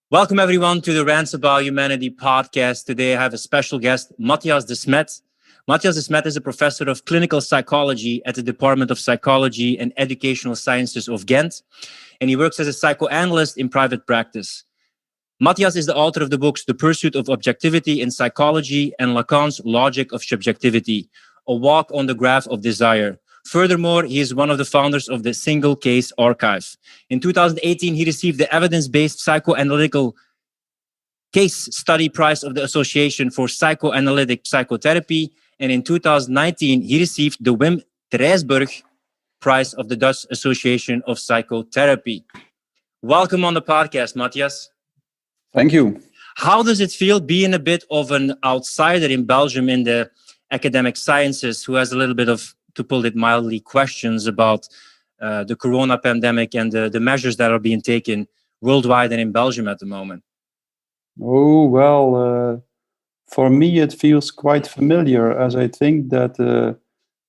Welcome everyone to the Rants About Humanity podcast. Today I have a special guest, Mattias Desmet. Mattias Desmet is a professor of clinical psychology at the Department of Psychology and Educational Sciences of Ghent, and he works as a psychoanalyst in private practice. Mattias is the author of the books The Pursuit of Objectivity in Psychology and Lacan's Logic of Subjectivity, A Walk on the Graph of Desire. Furthermore, he is one of the founders of the Single Case Archive. In 2018, he received the Evidence-Based Psychoanalytical Case Study Prize of the Association for Psychoanalytic Psychotherapy. And in 2019, he received the Wim Trijsburg Prize of the Dutch Association of Psychotherapy. Welcome on the podcast, Mattias. Thank you. How does it feel being a bit of an outsider in Belgium in the academic sciences who has a little bit of, to put it mildly, questions about the corona pandemic and the measures that are being taken worldwide and in Belgium at the moment? Oh, well, for me it feels quite familiar, as I think that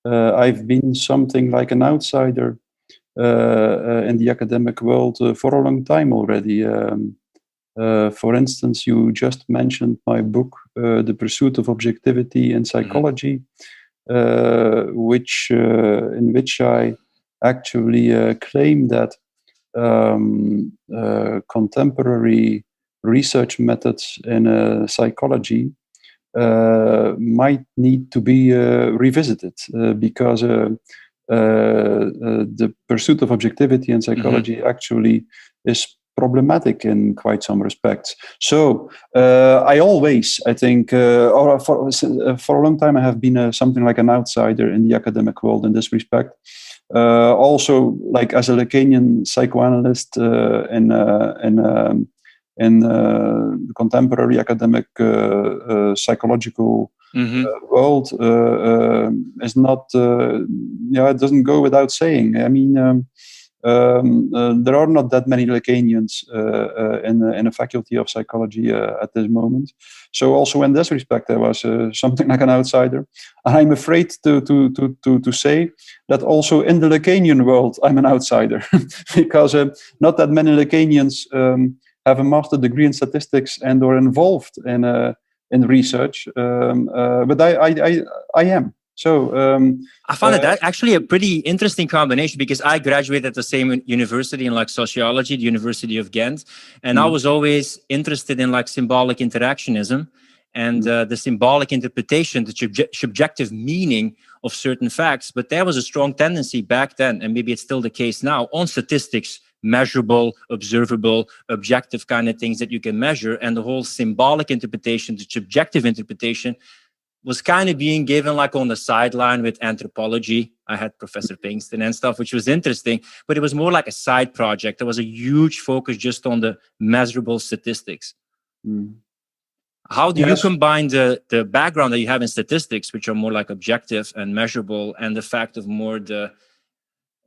I've been something like an outsider in the academic world for a long time already. For instance, you just mentioned my book, The Pursuit of Objectivity in Psychology, in which I actually claim that contemporary research methods in psychology might need to be revisited because the pursuit of objectivity in psychology actually is problematic in quite some respects. So I think, for a long time, I have been something like an outsider in the academic world in this respect. Also, like as a Lacanian psychoanalyst in the contemporary academic psychological world is not, it doesn't go without saying. I mean, there are not that many Lacanians in a faculty of psychology at this moment. So also in this respect, I was something like an outsider. And I'm afraid to say that also in the Lacanian world, I'm an outsider because not that many Lacanians have a master's degree in statistics and are involved in research. But I am. So I found that actually a pretty interesting combination because I graduated at the same university in like sociology, the University of Ghent, and I was always interested in like symbolic interactionism and the symbolic interpretation, the subjective meaning of certain facts. But there was a strong tendency back then, and maybe it's still the case now, on statistics, measurable, observable, objective kind of things that you can measure, and the whole symbolic interpretation, the subjective interpretation, was kind of being given like on the sideline with anthropology. I had Professor Pinkston and stuff, which was interesting, but it was more like a side project. There was a huge focus just on the measurable statistics. How do you combine the background that you have in statistics, which are more like objective and measurable, and the fact of more the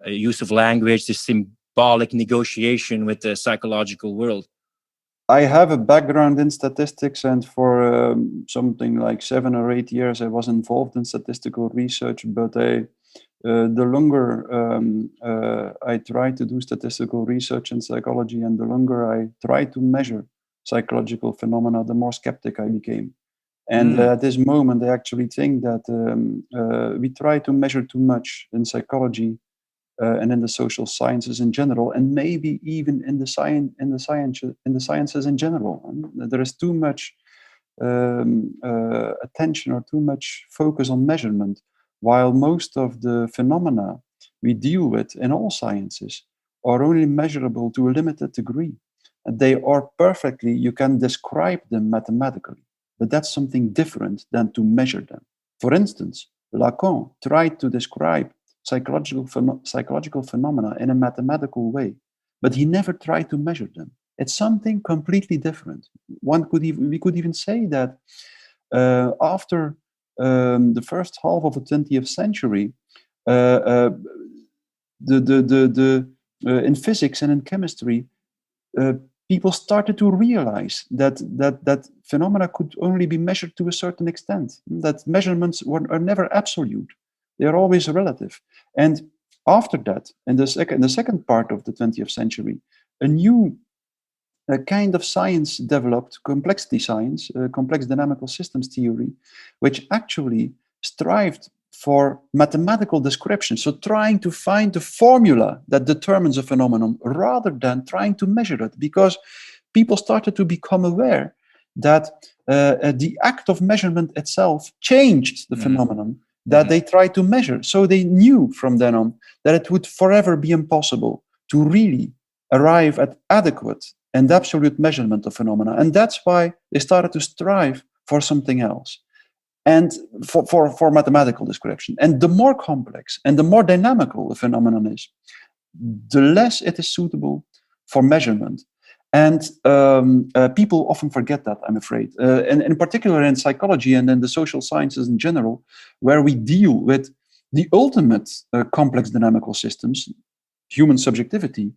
use of language, the symbolic negotiation with the psychological world? I have a background in statistics, and for something like 7 or 8 years, I was involved in statistical research. But the longer I try to do statistical research in psychology, and the longer I try to measure psychological phenomena, the more skeptic I became. And at this moment, I actually think that we try to measure too much in psychology. And in the social sciences in general, and maybe even in the sciences in general. And there is too much attention or too much focus on measurement, while most of the phenomena we deal with in all sciences are only measurable to a limited degree. And they are perfectly, you can describe them mathematically, but that's something different than to measure them. For instance, Lacan tried to describe psychological phenomena in a mathematical way, but he never tried to measure them. It's something completely different. We could even say that after the first half of the 20th century, in physics and in chemistry, people started to realize that phenomena could only be measured to a certain extent. That measurements are never absolute. They are always relative. And after that, in the second part of the 20th century, a new a kind of science developed, complexity science, complex dynamical systems theory, which actually strived for mathematical description. So trying to find the formula that determines a phenomenon rather than trying to measure it, because people started to become aware that the act of measurement itself changed the phenomenon that they tried to measure. So they knew from then on that it would forever be impossible to really arrive at adequate and absolute measurement of phenomena. And that's why they started to strive for something else, and for mathematical description. And the more complex and the more dynamical the phenomenon is, the less it is suitable for measurement. And people often forget that, I'm afraid. And in particular in psychology and in the social sciences in general, where we deal with the ultimate complex dynamical systems, human subjectivity,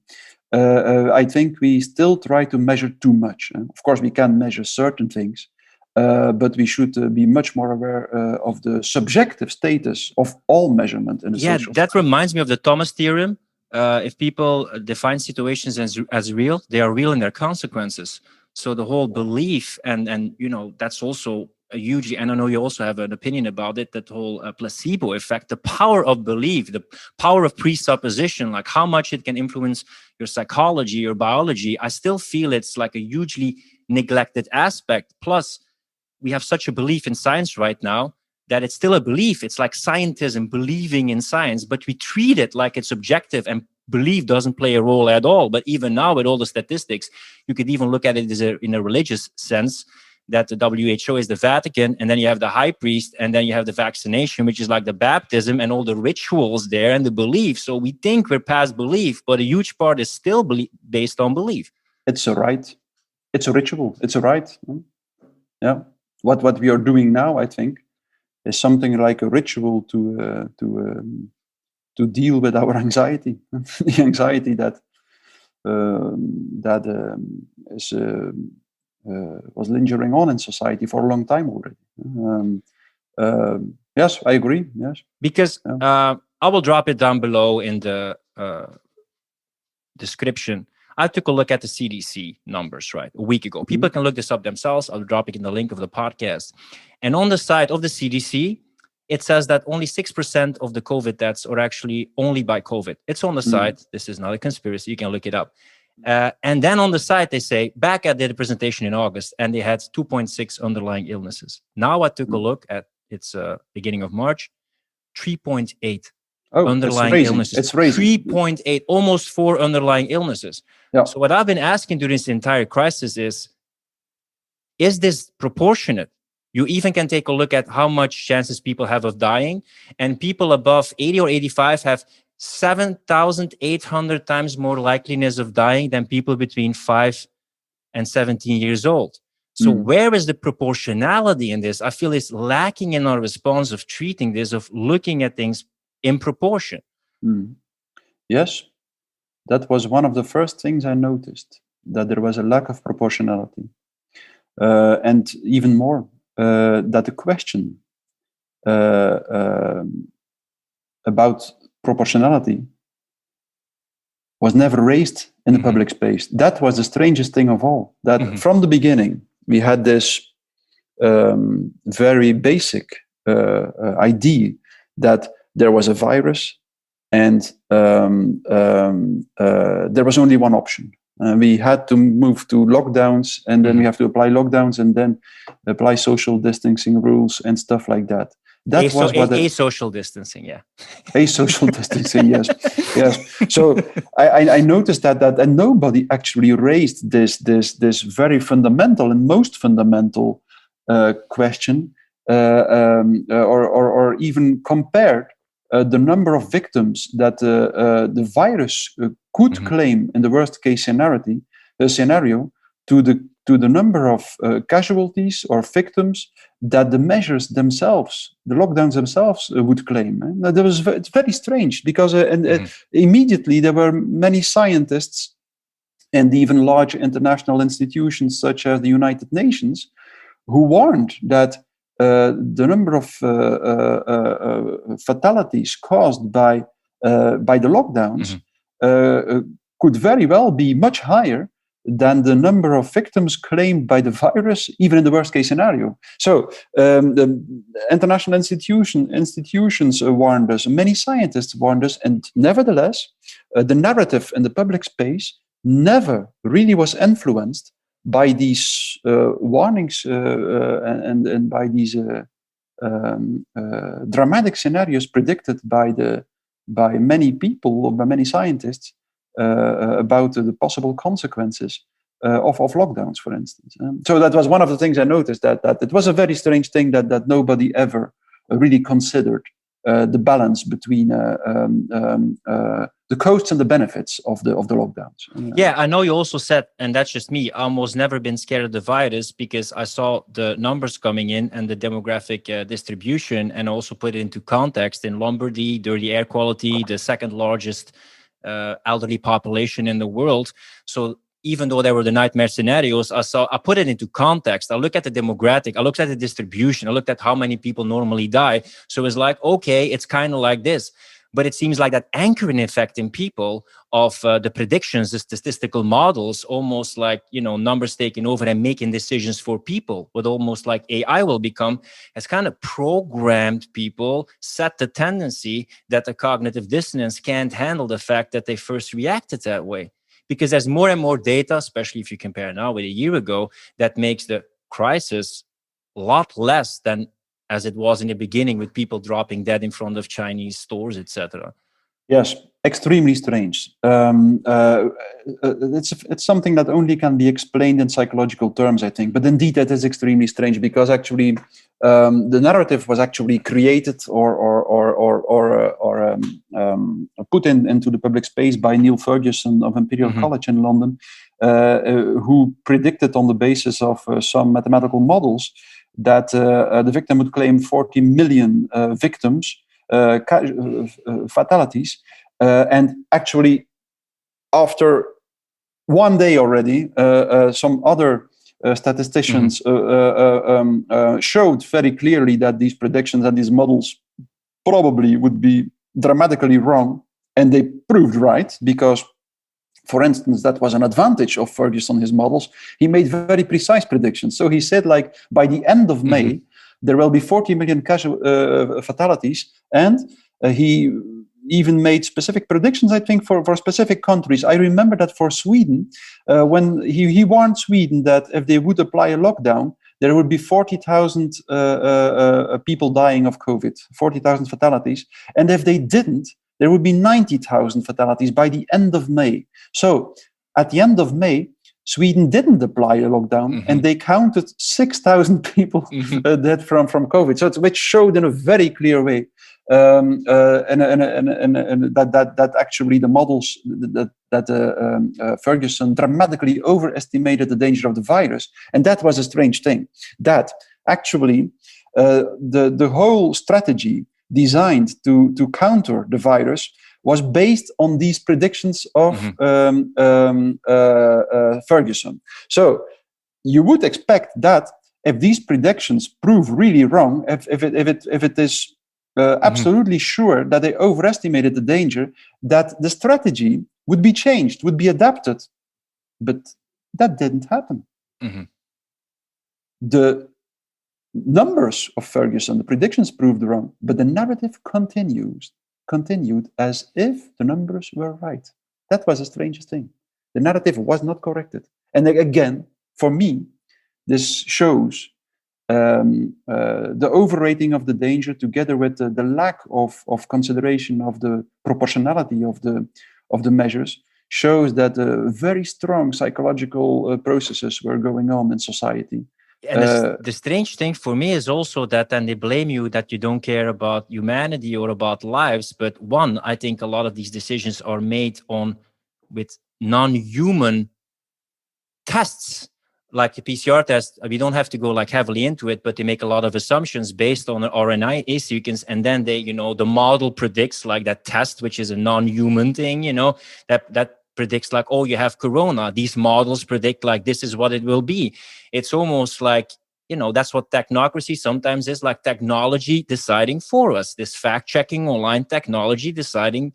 I think we still try to measure too much. Of course, we can measure certain things, but we should be much more aware of the subjective status of all measurement in the social that science. reminds me of the Thomas theorem. If people define situations as real, they are real in their consequences. So the whole belief, and that's also a huge, and I know you also have an opinion about it, that whole placebo effect, the power of belief, the power of presupposition, like how much it can influence your psychology, your biology. I still feel it's like a hugely neglected aspect. Plus, we have such a belief in science right now that it's still a belief. It's like scientism, believing in science, but we treat it like it's objective, and belief doesn't play a role at all. But even now, with all the statistics, you could even look at it in a religious sense, that the WHO is the Vatican, and then you have the high priest, and then you have the vaccination, which is like the baptism and all the rituals there and the belief. So we think we're past belief, but a huge part is still based on belief. It's a rite. It's a ritual. It's a rite. Yeah. What we are doing now, I think, is something like a ritual to deal with our anxiety, the anxiety that was lingering on in society for a long time already. Yes, I agree. Yes, because I will drop it down below in the description. I took a look at the CDC numbers, right, a week ago. People can look this up themselves. I'll drop it in the link of the podcast. And on the side of the CDC, it says that only 6% of the COVID deaths are actually only by COVID. It's on the side. This is not a conspiracy. You can look it up. And then on the side, they say, back at their presentation in August, and they had 2.6 underlying illnesses. Now I took a look at its beginning of March, 3.8 underlying illnesses. It's raising. 3.8, almost 4 underlying illnesses. Yeah. So what I've been asking during this entire crisis is this proportionate? You even can take a look at how much chances people have of dying, and people above 80 or 85 have 7,800 times more likeliness of dying than people between 5 and 17 years old. So where is the proportionality in this? I feel it's lacking in our response of treating this, of looking at things in proportion. Yes, that was one of the first things I noticed, that there was a lack of proportionality. And even more, that the question about proportionality was never raised in the public space. That was the strangest thing of all, that from the beginning, we had this very basic idea that there was a virus and there was only one option. We had to move to lockdowns, and then we have to apply lockdowns and then apply social distancing rules and stuff like that. That was what asocial distancing, yeah. Asocial distancing, yes, yes. So I noticed that and nobody actually raised this very fundamental and most fundamental question, or even compared the number of victims that the virus could claim in the worst case scenario to the number of casualties or victims that the measures themselves, the lockdowns themselves, would claim. It's very strange, because immediately there were many scientists and even large international institutions such as the United Nations who warned that the number of fatalities caused by the lockdowns could very well be much higher than the number of victims claimed by the virus, even in the worst case scenario. So the international institutions warned us, many scientists warned us, and nevertheless, the narrative in the public space never really was influenced by these warnings and by these dramatic scenarios predicted by many people, or by many scientists, about the possible consequences of lockdowns, for instance. So that was one of the things I noticed, that it was a very strange thing that nobody ever really considered the balance between the costs and the benefits of the lockdowns. Yeah, I know you also said, and that's just me, I almost never been scared of the virus because I saw the numbers coming in and the demographic distribution, and also put it into context. In Lombardy, dirty air quality, the second largest elderly population in the world. So even though there were the nightmare scenarios, I put it into context. I look at the demographic, I looked at the distribution, I looked at how many people normally die. So it's like, okay, it's kind of like this. But it seems like that anchoring effect in people of the predictions, the statistical models, almost like, numbers taking over and making decisions for people, what almost like AI will become, has kind of programmed people, set the tendency that the cognitive dissonance can't handle the fact that they first reacted that way. Because there's more and more data, especially if you compare now with a year ago, that makes the crisis a lot less than as it was in the beginning, with people dropping dead in front of Chinese stores, etc. Yes, extremely strange. It's something that only can be explained in psychological terms, I think. But indeed, that is extremely strange, because actually the narrative was actually created or put into the public space by Neil Ferguson of Imperial College in London, who predicted on the basis of some mathematical models that the victim would claim 40 million victims, fatalities, and actually after one day already, some other statisticians showed very clearly that these predictions and these models probably would be dramatically wrong, and they proved right, because, for instance, that was an advantage of Ferguson, his models. He made very precise predictions. So he said, like, by the end of May, there will be 40 million fatalities. And he even made specific predictions, I think, for specific countries. I remember that for Sweden, when he warned Sweden that if they would apply a lockdown, there would be 40,000 people dying of COVID, 40,000 fatalities. And if they didn't, there would be 90,000 fatalities by the end of May. So at the end of May, Sweden didn't apply a lockdown, and they counted 6,000 people dead from COVID. So which showed in a very clear way and that actually the models that Ferguson dramatically overestimated the danger of the virus. And that was a strange thing, that actually the whole strategy designed to counter the virus was based on these predictions of Ferguson. So you would expect that if these predictions prove really wrong, if it is absolutely sure that they overestimated the danger, that the strategy would be changed, would be adapted. But that didn't happen. The numbers of Ferguson, the predictions proved wrong, but the narrative continued as if the numbers were right. That was the strangest thing. The narrative was not corrected. And again, for me, this shows the overrating of the danger, together with the lack of consideration of the proportionality of the measures, shows that very strong psychological processes were going on in society. And the strange thing for me is also that then they blame you that you don't care about humanity or about lives. But one, I think a lot of these decisions are made with non-human tests, like the PCR test. We don't have to go like heavily into it, but they make a lot of assumptions based on an RNA sequence, and then they, the model predicts like that test, which is a non-human thing, that predicts like, oh, you have corona. These models predict like this is what it will be. It's almost like, that's what technocracy sometimes is, like technology deciding for us, this fact-checking online technology deciding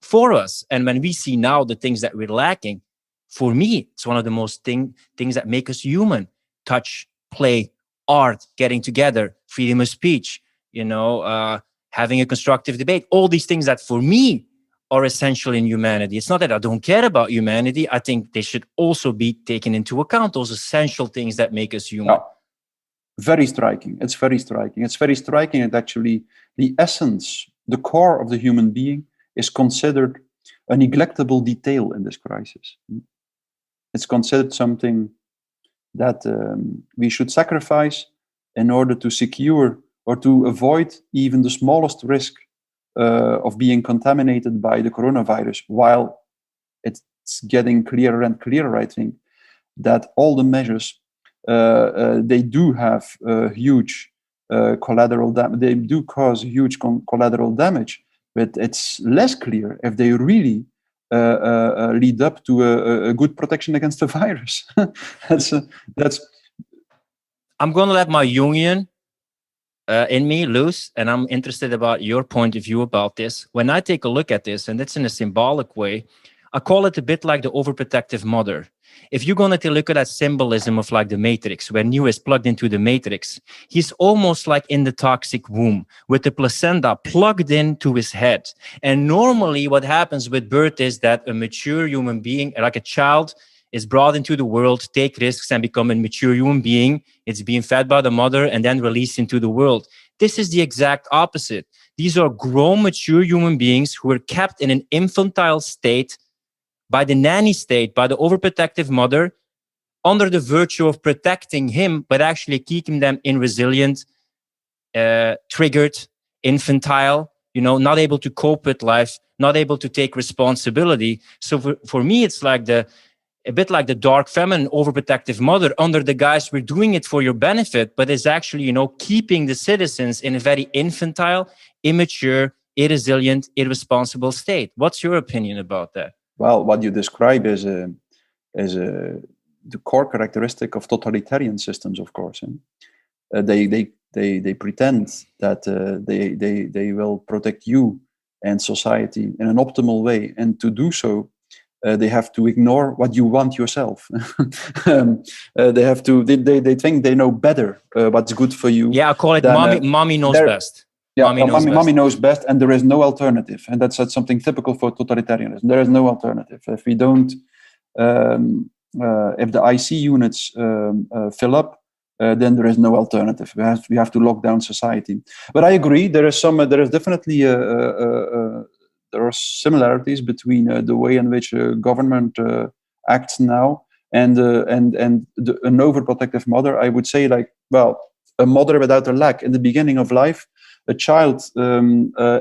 for us. And when we see now the things that we're lacking, for me, it's one of the most things that make us human. Touch, play, art, getting together, freedom of speech, having a constructive debate, all these things that for me are essential in humanity. It's not that I don't care about humanity. I think they should also be taken into account, those essential things that make us human. Oh, very striking. It's very striking. It's very striking that actually the essence, the core of the human being is considered a neglectable detail in this crisis. It's considered something that we should sacrifice in order to secure or to avoid even the smallest risk of being contaminated by the coronavirus, while it's getting clearer and clearer, I think, that all the measures, they do have huge collateral damage. They do cause huge collateral damage, but it's less clear if they really lead up to a good protection against the virus. that's. I'm going to let my Jungian in me loose, and I'm interested about your point of view about this. When I take a look at this, and it's in a symbolic way, I call it a bit like the overprotective mother. If you're going to look at that symbolism of like the matrix, when Neo is plugged into the matrix, he's almost like in the toxic womb with the placenta plugged into his head. And normally what happens with birth is that a mature human being, like a child, is brought into the world, take risks and become a mature human being. It's being fed by the mother and then released into the world. This is the exact opposite. These are grown, mature human beings who are kept in an infantile state by the nanny state, by the overprotective mother, under the virtue of protecting him, but actually keeping them resilient, triggered, infantile, not able to cope with life, not able to take responsibility. So for me, it's like a bit like the dark feminine overprotective mother, under the guise we're doing it for your benefit, but it's actually, keeping the citizens in a very infantile, immature, irresilient, irresponsible state. What's your opinion about that? Well, what you describe is the core characteristic of totalitarian systems, of course. They pretend that they will protect you and society in an optimal way, and to do so, they have to ignore what you want yourself. They think they know better what's good for you. Yeah, I call it mommy knows best. Yeah, mommy knows best, and there is no alternative. And that's something typical for totalitarianism. There is no alternative. If we don't, if the IC units fill up, then there is no alternative. We have to lock down society. But I agree. There is definitely there are similarities between the way in which government acts now and an overprotective mother. I would say, like, well, a mother without a lack. In the beginning of life, a child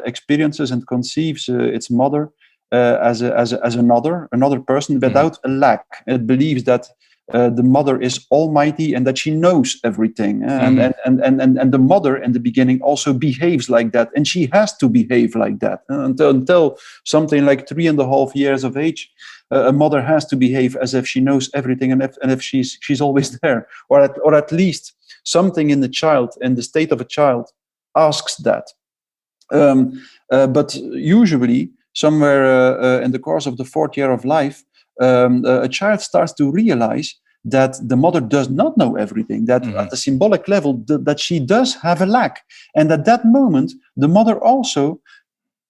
experiences and conceives its mother as another person without a lack. It believes that the mother is almighty and that she knows everything. And the mother in the beginning also behaves like that, and she has to behave like that until something like 3.5 years of age. A mother has to behave as if she knows everything, and if she's always there, or at least something in the child, in the state of a child, asks that. But usually, somewhere in the course of the 4th year of life, a child starts to realize that the mother does not know everything, that at the symbolic level, that she does have a lack. And at that moment, the mother also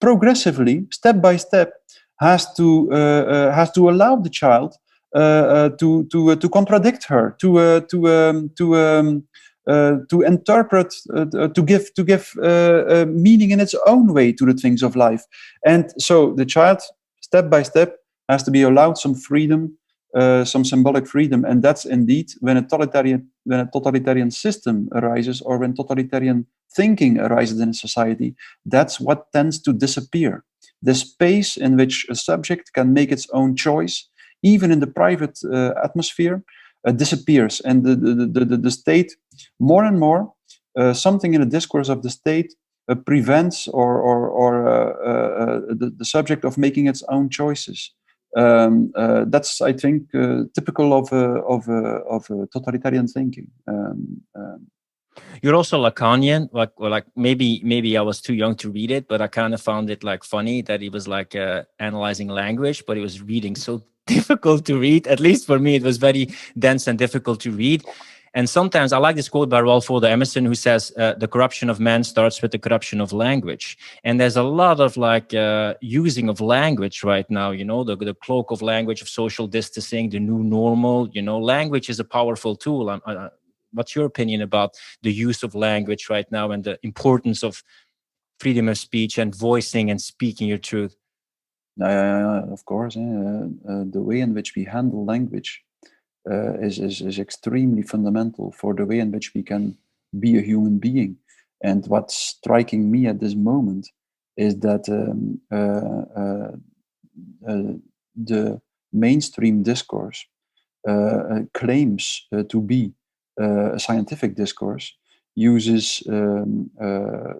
progressively, step by step, has to allow the child to contradict her, to interpret, to give meaning in its own way to the things of life. And so the child, step by step, has to be allowed some freedom, some symbolic freedom. And that's indeed when a totalitarian system arises, or when totalitarian thinking arises in a society, that's what tends to disappear. The space in which a subject can make its own choice, even in the private atmosphere, disappears. And the state, more and more, something in the discourse of the state prevents the subject of making its own choices. That's, I think, typical of totalitarian thinking. You're also Lacanian, like maybe I was too young to read it, but I kind of found it like funny that he was like analyzing language, but he was reading so difficult to read. At least for me, it was very dense and difficult to read. And sometimes I like this quote by Ralph Waldo Emerson, who says, the corruption of man starts with the corruption of language. And there's a lot of using of language right now, the cloak of language of social distancing, the new normal, language is a powerful tool. What's your opinion about the use of language right now and the importance of freedom of speech and voicing and speaking your truth? Of course, the way in which we handle language is extremely fundamental for the way in which we can be a human being. And what's striking me at this moment is that the mainstream discourse claims to be a scientific discourse, uses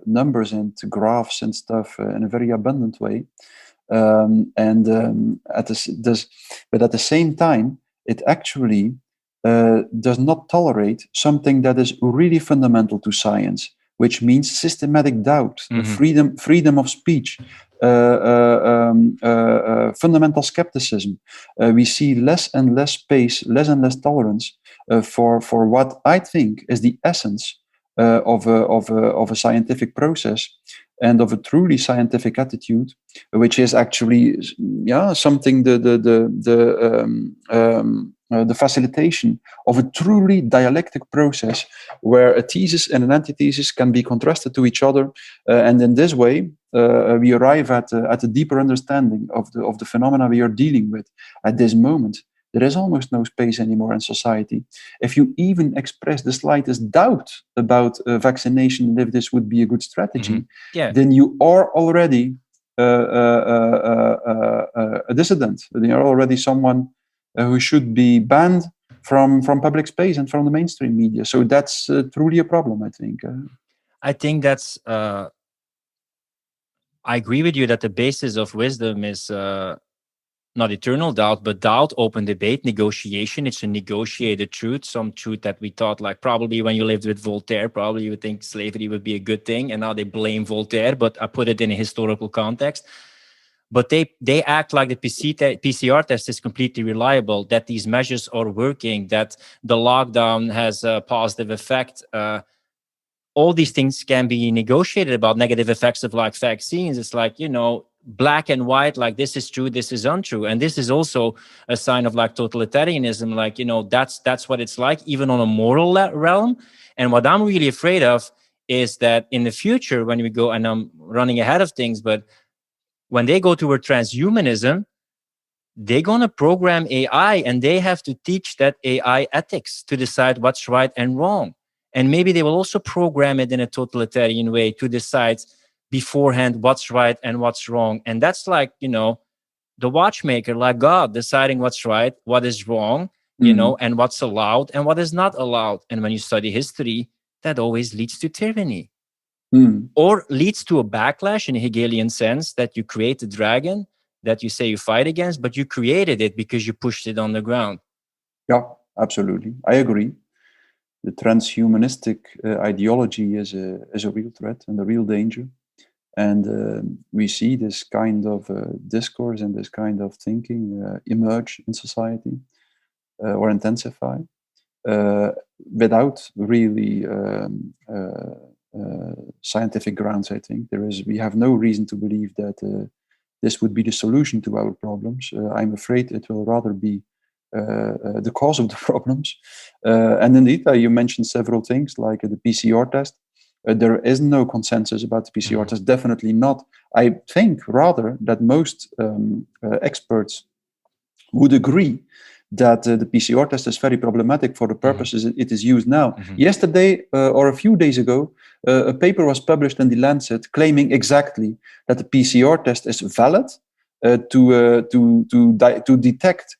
numbers and graphs and stuff in a very abundant way. But at the same time, it actually does not tolerate something that is really fundamental to science, which means systematic doubt, freedom of speech, fundamental skepticism. We see less and less space, less and less tolerance for what I think is the essence of a scientific process and of a truly scientific attitude, which is actually something the facilitation of a truly dialectic process where a thesis and an antithesis can be contrasted to each other, and in this way we arrive at a deeper understanding of the phenomena we are dealing with at this moment. There is almost no space anymore in society. If you even express the slightest doubt about vaccination and if this would be a good strategy, then you are already a dissident. Then you're already someone who should be banned from public space and from the mainstream media. So that's truly a problem, I think. I think that's... I agree with you that the basis of wisdom is... not eternal doubt, but doubt, open debate, negotiation. It's a negotiated truth, some truth that we thought, like probably when you lived with Voltaire, probably you would think slavery would be a good thing. And now they blame Voltaire, but I put it in a historical context. But they act like the PCR test is completely reliable, that these measures are working, that the lockdown has a positive effect. All these things can be negotiated about, negative effects of like vaccines. It's like, black and white, like this is true, this is untrue. And this is also a sign of like totalitarianism, like, that's what it's like, even on a moral realm. And what I'm really afraid of is that in the future, when we go, and I'm running ahead of things, but when they go toward transhumanism, they're going to program AI and they have to teach that AI ethics to decide what's right and wrong. And maybe they will also program it in a totalitarian way to decide beforehand what's right and what's wrong. And that's like, the watchmaker, like God, deciding what's right, what is wrong, and what's allowed and what is not allowed. And when you study history, that always leads to tyranny. Or leads to a backlash in a Hegelian sense, that you create a dragon that you say you fight against, but you created it because you pushed it on the ground. Yeah, absolutely. I agree. The transhumanistic ideology is a real threat and a real danger. And we see this kind of discourse and this kind of thinking emerge in society or intensify without really scientific grounds. I think we have no reason to believe that this would be the solution to our problems. I'm afraid it will rather be the cause of the problems. And indeed, you mentioned several things like the PCR test. There is no consensus about the PCR test, definitely not. I think rather that most experts would agree that the PCR test is very problematic for the purposes it is used now. Yesterday or a few days ago, a paper was published in The Lancet claiming exactly that the PCR test is valid to detect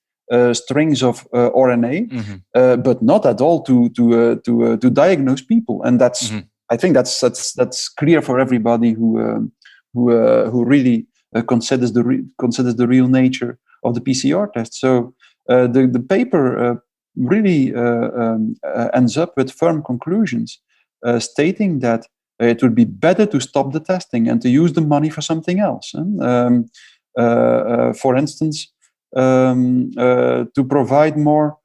strings of RNA, but not at all to diagnose people. And that's I think that's clear for everybody who really considers the real nature of the PCR test. So the paper really ends up with firm conclusions, stating that it would be better to stop the testing and to use the money for something else. For instance, to provide more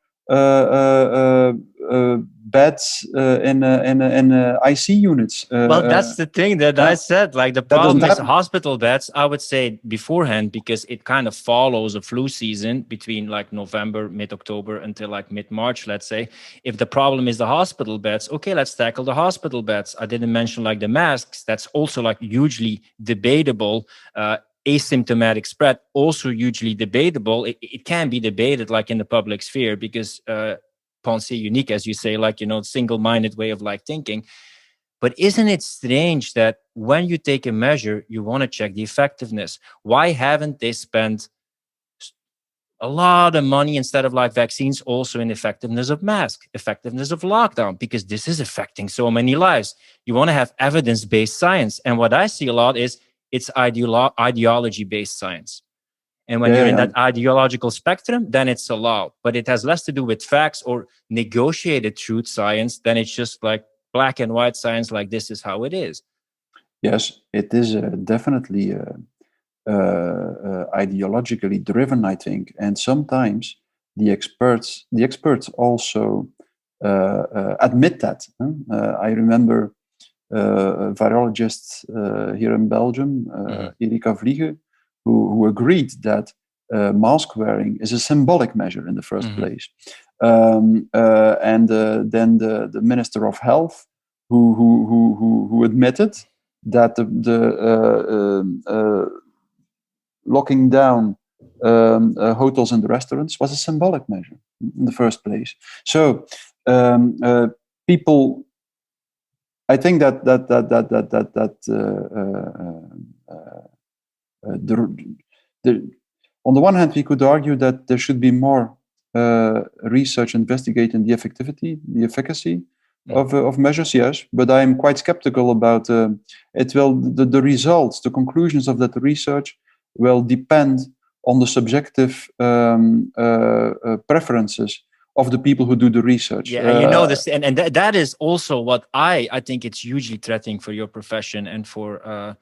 beds in IC units. Well, that's the thing that I said. Like, the problem is hospital beds, I would say beforehand, because it kind of follows a flu season between like November, mid-October until like mid-March, let's say. If the problem is the hospital beds, okay, let's tackle the hospital beds. I didn't mention like the masks. That's also like hugely debatable. Asymptomatic spread, also hugely debatable. It can be debated like in the public sphere because pensée unique, as you say, like, single-minded way of like thinking. But isn't it strange that when you take a measure, you want to check the effectiveness? Why haven't they spent a lot of money instead of like vaccines also in effectiveness of mask, effectiveness of lockdown? Because this is affecting so many lives. You want to have evidence-based science. And what I see a lot is it's ideology-based science. And when you're in that ideological spectrum, then it's allowed. But it has less to do with facts or negotiated truth science than it's just like black and white science, like this is how it is. Yes, it is definitely ideologically driven, I think. And sometimes the experts also admit that. I remember a virologist here in Belgium, Erika Vliege, who agreed that mask wearing is a symbolic measure in the first place. And then the Minister of Health, who admitted that the locking down hotels and restaurants was a symbolic measure in the first place. So people, I think that on the one hand, we could argue that there should be more research investigating the efficacy of measures, yes, but I am quite skeptical about it. Will the results, the conclusions of that research will depend on the subjective preferences of the people who do the research. Yeah, and this, and that is also what I think it's hugely threatening for your profession and for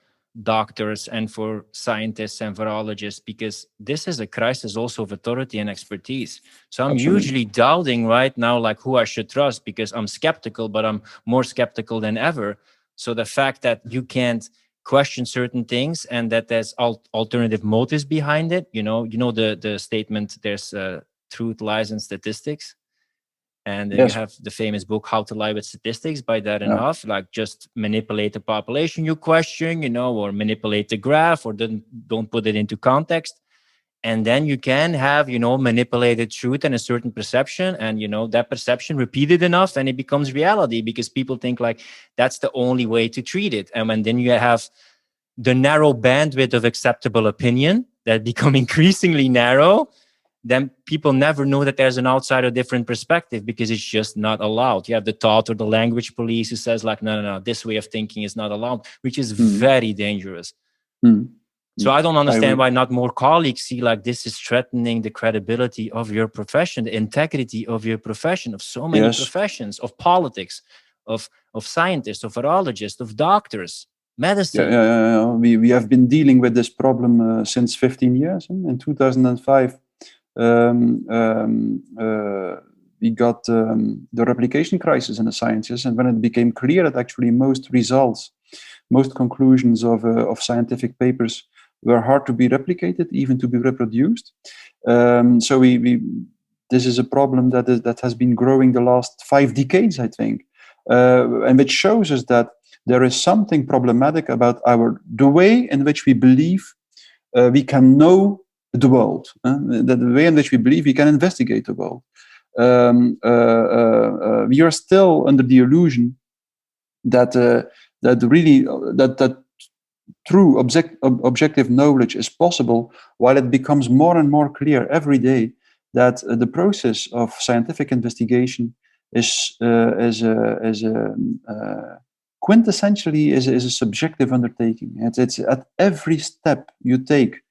doctors and for scientists and virologists, because this is a crisis also of authority and expertise. So I'm hugely doubting right now, like, who I should trust, because I'm skeptical, but I'm more skeptical than ever. So the fact that you can't question certain things and that there's alternative motives behind it, the statement, there's truth, lies, and statistics. And you have the famous book, How to Lie with Statistics by Darren Huff, like just manipulate the population you question, or manipulate the graph, or don't put it into context. And then you can have, manipulated truth and a certain perception, and, that perception repeated enough and it becomes reality, because people think like that's the only way to treat it. And when then you have the narrow bandwidth of acceptable opinion that become increasingly narrow, then people never know that there's an outside or different perspective, because it's just not allowed. You have the thought or the language police who says like, no, this way of thinking is not allowed, which is very dangerous. So I don't understand why not more colleagues see like this is threatening the credibility of your profession, the integrity of your profession, of so many professions, of politics, of scientists, of virologists, of doctors, medicine. We have been dealing with this problem since 15 years. In 2005, we got the replication crisis in the sciences, and when it became clear that actually most conclusions of scientific papers were hard to be replicated, even to be reproduced. So this is a problem that has been growing the last 5 decades, I think, and which shows us that there is something problematic about the way in which we believe we can know the world, the way in which we believe we can investigate the world. We are still under the illusion that true objective knowledge is possible, while it becomes more and more clear every day that the process of scientific investigation is quintessentially is a subjective undertaking. It's at every step you take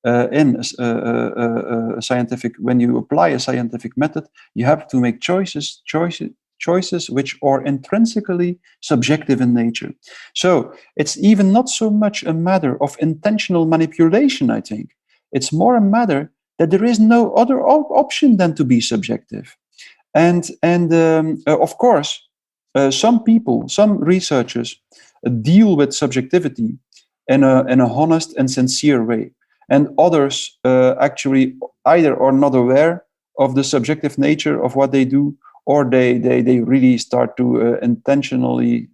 in a scientific, when you apply a scientific method, you have to make choices which are intrinsically subjective in nature. So it's even not so much a matter of intentional manipulation, I think. It's more a matter that there is no other option than to be subjective. And of course, some researchers deal with subjectivity in a honest and sincere way, and others actually either are not aware of the subjective nature of what they do, or they really start to intentionally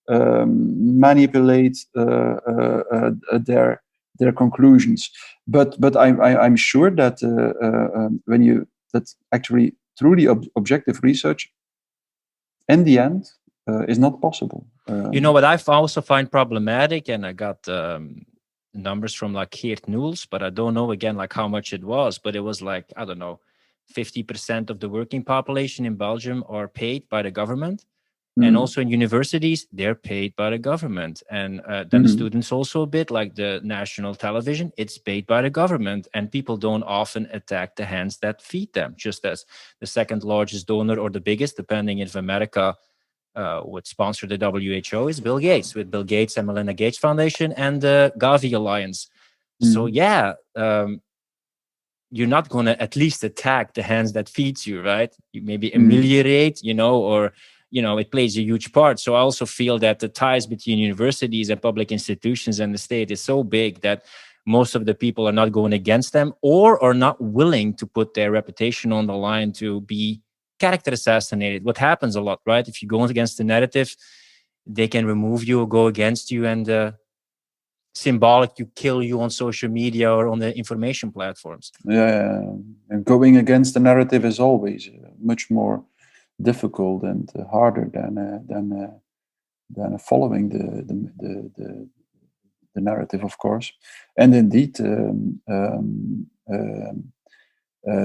manipulate their conclusions. But I'm sure that that actually truly objective research, in the end, is not possible. What I also find problematic, and I got numbers from like Geert Nuels, but I don't know again like how much it was, but it was like, I don't know, 50% of the working population in Belgium are paid by the government. And also in universities, they're paid by the government. And then the students also a bit, like the national television, it's paid by the government. And people don't often attack the hands that feed them, just as the second largest donor or the biggest, depending if America would sponsor the WHO, is Bill Gates, with Bill Gates and Melinda Gates Foundation and the Gavi Alliance. So yeah, you're not going to at least attack the hands that feeds you, right? You maybe ameliorate, or it plays a huge part. So I also feel that the ties between universities and public institutions and the state is so big that most of the people are not going against them, or are not willing to put their reputation on the line to be character assassinated. What happens a lot, right? If you go against the narrative, they can remove you or go against you, and symbolic, you kill you on social media or on the information platforms. Yeah, and going against the narrative is always much more difficult and harder than following the narrative, of course. And indeed,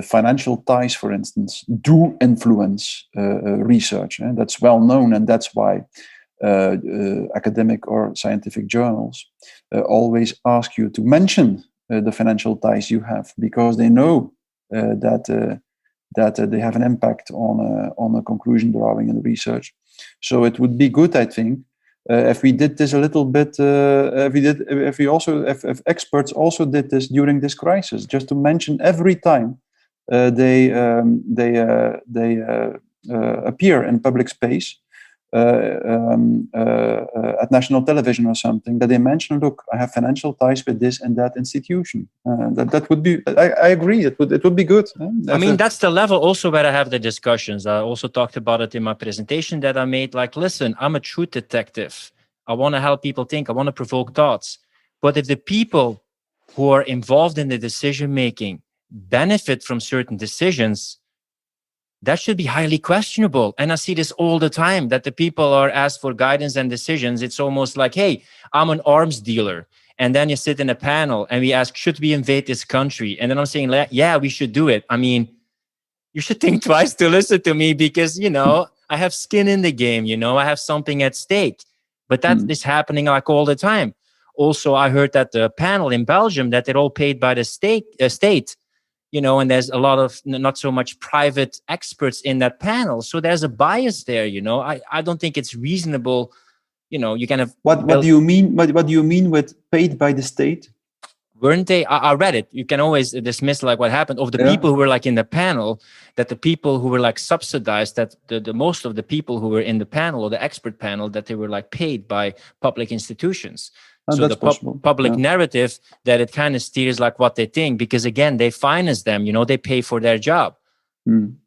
financial ties, for instance, do influence research, and that's well known, and that's why academic or scientific journals always ask you to mention the financial ties you have, because they know that they have an impact on a conclusion drawing in research. So it would be good, I think, if we did this a little bit. If experts also did this during this crisis, just to mention every time they appear in public space, at national television or something, that they mention, look, I have financial ties with this and that institution. That would be, I agree, it would be good. I mean, that's the level also where I have the discussions. I also talked about it in my presentation that I made, like, listen, I'm a truth detective. I want to help people think. I want to provoke thoughts. But if the people who are involved in the decision-making benefit from certain decisions, that should be highly questionable. And I see this all the time, that the people are asked for guidance and decisions. It's almost like, hey, I'm an arms dealer. And then you sit in a panel and we ask, should we invade this country? And then I'm saying, yeah, we should do it. I mean, you should think twice to listen to me, because, I have skin in the game, I have something at stake. But that is happening like all the time. Also, I heard that the panel in Belgium, that they're all paid by the state. And there's a lot of not so much private experts in that panel. So there's a bias there, I don't think it's reasonable, you kind of... What do you mean? What do you mean with paid by the state? Weren't they? I read it. You can always dismiss like what happened of the people who were like in the panel, that the people who were like subsidized, that the most of the people who were in the panel or the expert panel, that they were like paid by public institutions. So the public narrative, that it kind of steers like what they think, because again, they finance them, they pay for their job. And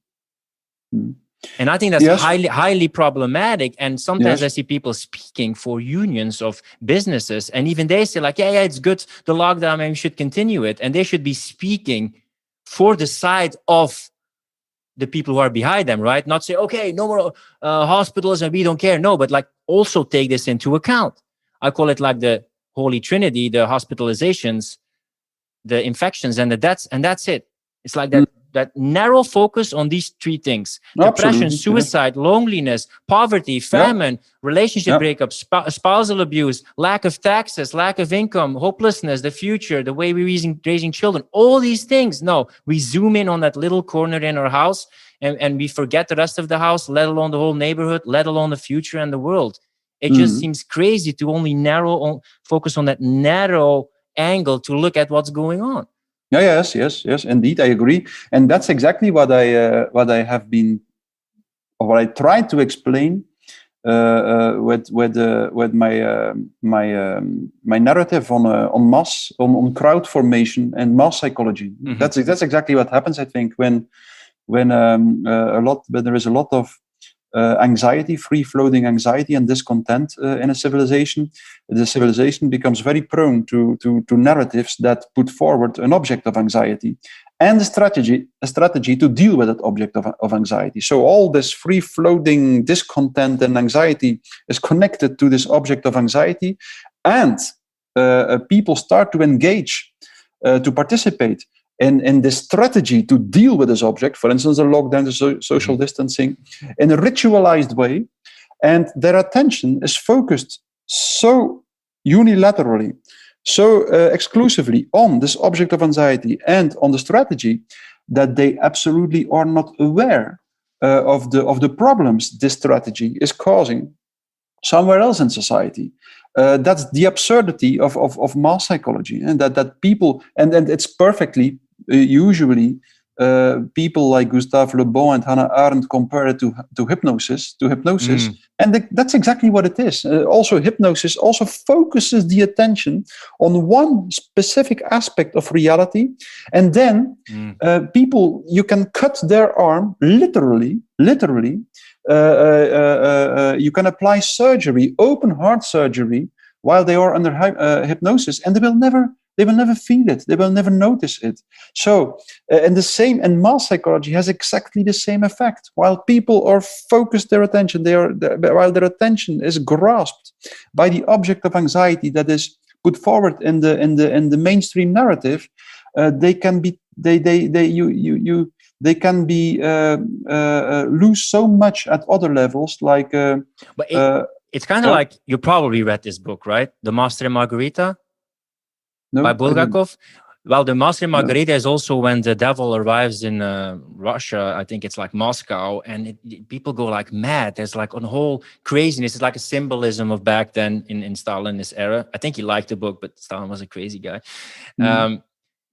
I think that's highly problematic. And sometimes I see people speaking for unions of businesses, and even they say like, yeah, it's good, the lockdown, and we should continue it. And they should be speaking for the side of the people who are behind them, right? Not say, okay, no more hospitals and we don't care. No, but like also take this into account. I call it like the Holy Trinity, the hospitalizations, the infections, and the deaths, and that's it. It's like that narrow focus on these three things: depression, suicide, loneliness, poverty, famine, relationship breakups, spousal abuse, lack of taxes, lack of income, hopelessness, the future, the way we're raising children, all these things. No, we zoom in on that little corner in our house, and we forget the rest of the house, let alone the whole neighborhood, let alone the future and the world. It just seems crazy to only focus on that narrow angle to look at what's going on. Yes, indeed, I agree, and that's exactly what I have been, or what I tried to explain with my narrative on mass, on crowd formation and mass psychology. Mm-hmm. That's exactly what happens. I think when there is a lot of anxiety, free-floating anxiety and discontent in a civilization, the civilization becomes very prone to narratives that put forward an object of anxiety and a strategy to deal with that object of anxiety. So all this free-floating discontent and anxiety is connected to this object of anxiety, and people start to engage, to participate in this strategy to deal with this object, for instance, the lockdown, the social distancing, in a ritualized way, and their attention is focused so unilaterally, so exclusively on this object of anxiety and on the strategy, that they absolutely are not aware of the problems this strategy is causing somewhere else in society. That's the absurdity of mass psychology, and that people, and it's perfectly usually people like Gustave Le Bon and Hannah Arendt compare it to hypnosis, and that's exactly what it is. Also, hypnosis also focuses the attention on one specific aspect of reality, and then people, you can cut their arm literally. You can apply surgery, open heart surgery, while they are under hypnosis, and they will never feel it. They will never notice it. So, and mass psychology has exactly the same effect. While people are focused their attention, while their attention is grasped by the object of anxiety that is put forward in the mainstream narrative, they can lose so much at other levels, like. It's kind of like, you probably read this book, right? The Master and Margarita. No, by Bulgakov. Well, the Master and Margarita is also when the devil arrives in Russia. I think it's like Moscow, and people go like mad. There's like a whole craziness. It's like a symbolism of back then in Stalinist era. I think he liked the book, but Stalin was a crazy guy.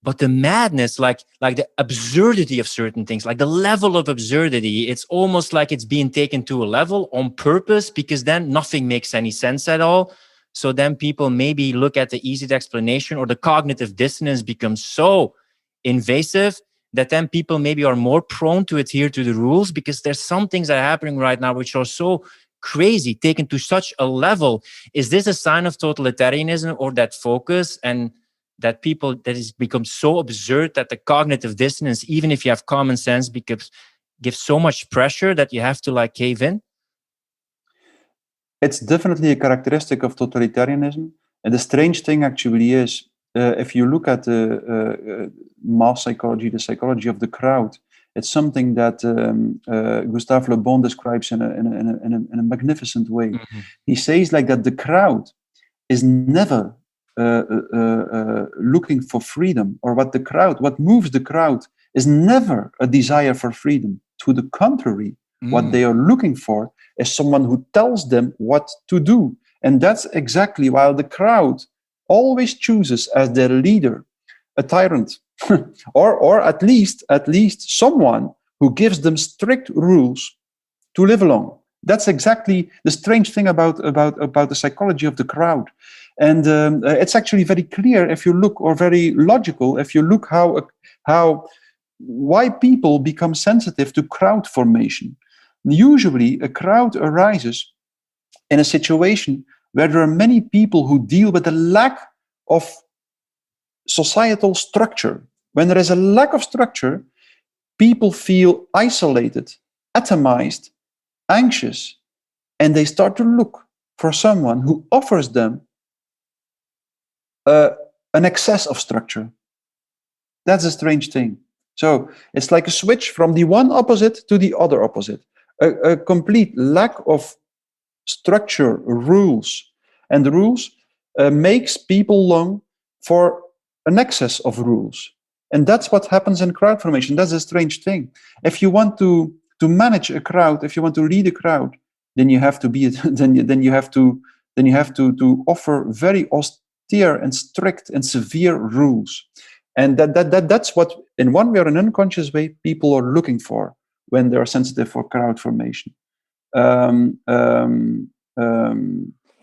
But the madness, like the absurdity of certain things, like the level of absurdity, it's almost like it's being taken to a level on purpose, because then nothing makes any sense at all. So then people maybe look at the easy explanation, or the cognitive dissonance becomes so invasive that then people maybe are more prone to adhere to the rules, because there's some things that are happening right now which are so crazy, taken to such a level. Is this a sign of totalitarianism, or that focus, and that people, that has become so absurd that the cognitive dissonance, even if you have common sense, gives so much pressure that you have to like cave in? It's definitely a characteristic of totalitarianism. And the strange thing actually is, if you look at mass psychology, the psychology of the crowd, it's something that Gustave Le Bon describes in a magnificent way. Mm-hmm. He says like that the crowd is never looking for freedom, or what moves the crowd is never a desire for freedom. To the contrary, what they are looking for is someone who tells them what to do. And that's exactly why the crowd always chooses as their leader a tyrant, or at least someone who gives them strict rules to live along. That's exactly the strange thing about the psychology of the crowd. And it's actually very clear if you look, or very logical if you look why people become sensitive to crowd formation. Usually, a crowd arises in a situation where there are many people who deal with a lack of societal structure. When there is a lack of structure, people feel isolated, atomized, anxious, and they start to look for someone who offers them an excess of structure. That's a strange thing. So it's like a switch from the one opposite to the other opposite. A complete lack of structure, rules. And the rules makes people long for an excess of rules. And that's what happens in crowd formation. That's a strange thing. If you want to manage a crowd, if you want to lead a crowd, then you have to be then you have to offer very austere and strict and severe rules. And that's what, in one way or an unconscious way, people are looking for when they're sensitive for crowd formation.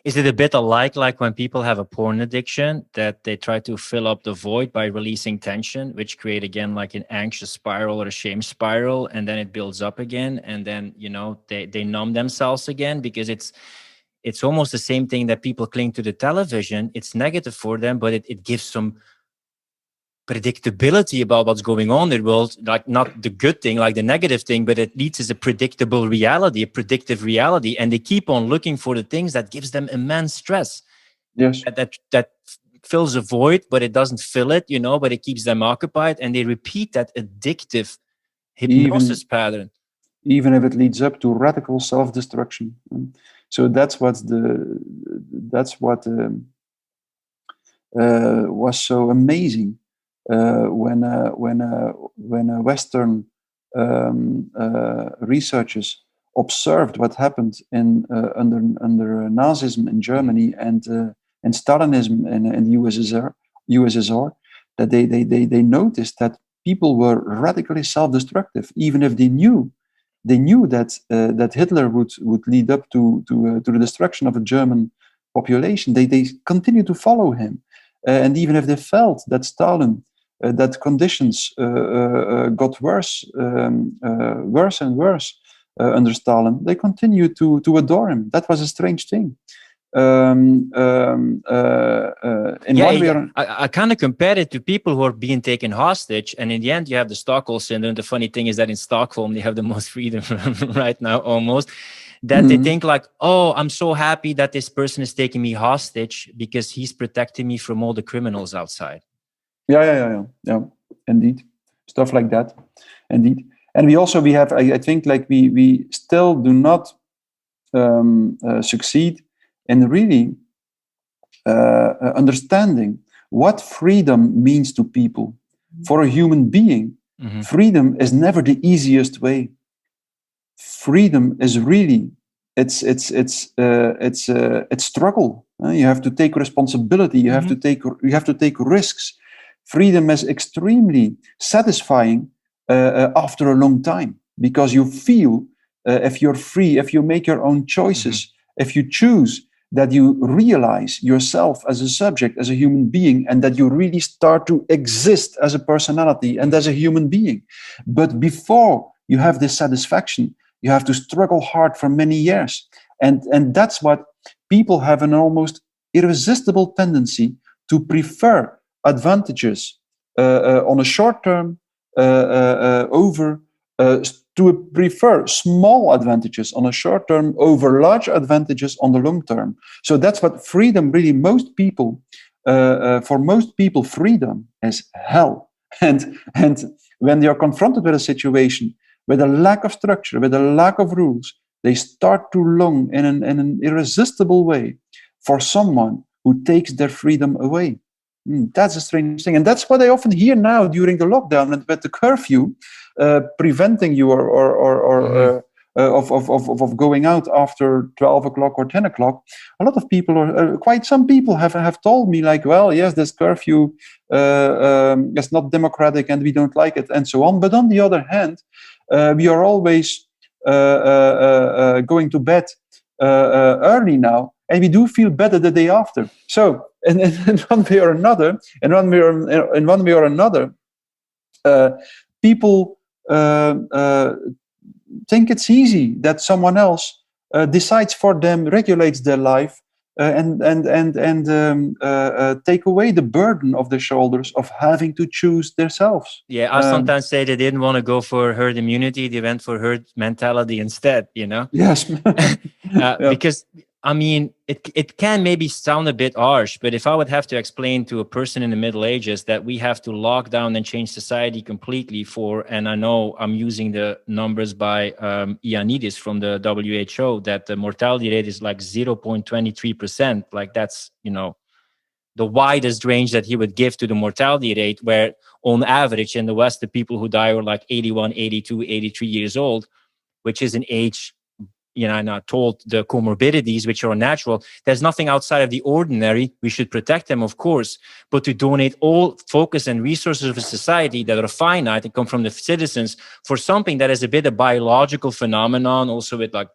Is it a bit alike like when people have a porn addiction, that they try to fill up the void by releasing tension, which create again like an anxious spiral or a shame spiral, and then it builds up again, and then they numb themselves again, because it's almost the same thing that people cling to the television. It's negative for them, but it gives some predictability about what's going on in the world, like not the good thing, like the negative thing, but it leads to a predictable reality, a predictive reality, and they keep on looking for the things that gives them immense stress. Yes, that fills a void, but it doesn't fill it, but it keeps them occupied, and they repeat that addictive hypnosis pattern, even if it leads up to radical self-destruction. So that's what was so amazing. When Western researchers observed what happened under Nazism in Germany and Stalinism in the USSR, that they noticed that people were radically self-destructive, even if they knew that Hitler would lead up to the destruction of a German population. They continued to follow him, and even if they felt that Stalin, that conditions got worse and worse under Stalin, they continued to adore him. That was a strange thing. I kind of compare it to people who are being taken hostage, and in the end you have the Stockholm syndrome. The funny thing is that in Stockholm they have the most freedom right now, almost, that they think like, oh, I'm so happy that this person is taking me hostage because he's protecting me from all the criminals outside. Yeah, indeed, stuff like that, indeed. And we have, I think, like we still do not succeed in really understanding what freedom means to people. For a human being, freedom is never the easiest way. Freedom is really it's struggle. You have to take responsibility. You have to take risks. Freedom is extremely satisfying after a long time, because you feel if you're free, if you make your own choices, if you choose, that you realize yourself as a subject, as a human being, and that you really start to exist as a personality and as a human being. But before you have this satisfaction, you have to struggle hard for many years. And that's what people have, an almost irresistible tendency to prefer advantages on a short term to prefer small advantages on a short term over large advantages on the long term. So that's what freedom really, for most people, freedom is hell. And when they are confronted with a situation with a lack of structure, with a lack of rules, they start to long in an irresistible way for someone who takes their freedom away. That's a strange thing, and that's what I often hear now during the lockdown and with the curfew, preventing you of going out after 12 o'clock or 10 o'clock. A lot of people, some people have told me, like, well, yes, this curfew is not democratic and we don't like it and so on. But on the other hand, we are always going to bed early now, and we do feel better the day after. So, in one way or another, people think it's easy that someone else decides for them, regulates their life, and take away the burden of their shoulders of having to choose themselves. Yeah, I sometimes say they didn't want to go for herd immunity; they went for herd mentality instead. Yes, because I mean, it can maybe sound a bit harsh, but if I would have to explain to a person in the Middle Ages that we have to lock down and change society completely and I know I'm using the numbers by Ioannidis from the WHO, that the mortality rate is like 0.23%. Like that's, the widest range that he would give to the mortality rate, where on average in the West, the people who die are like 81, 82, 83 years old, which is an age not told the comorbidities, which are natural. There's nothing outside of the ordinary. We should protect them, of course, but to donate all focus and resources of a society that are finite and come from the citizens for something that is a bit a biological phenomenon, also with like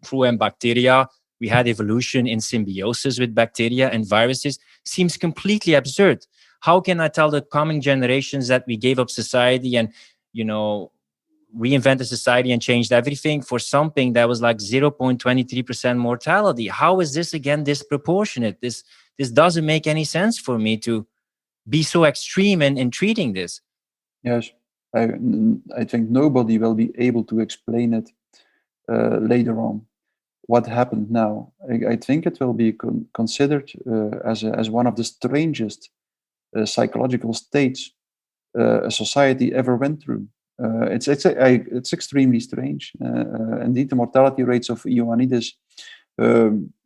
flu and bacteria. We had evolution in symbiosis with bacteria and viruses, seems completely absurd. How can I tell the coming generations that we gave up society and, reinvented society and changed everything for something that was like 0.23% mortality? How is this again disproportionate? This doesn't make any sense for me to be so extreme in treating this. Yes, I think nobody will be able to explain it later on. What happened now? I think it will be considered as one of the strangest psychological states a society ever went through. It's extremely strange. Indeed, the mortality rates of Ioannidis,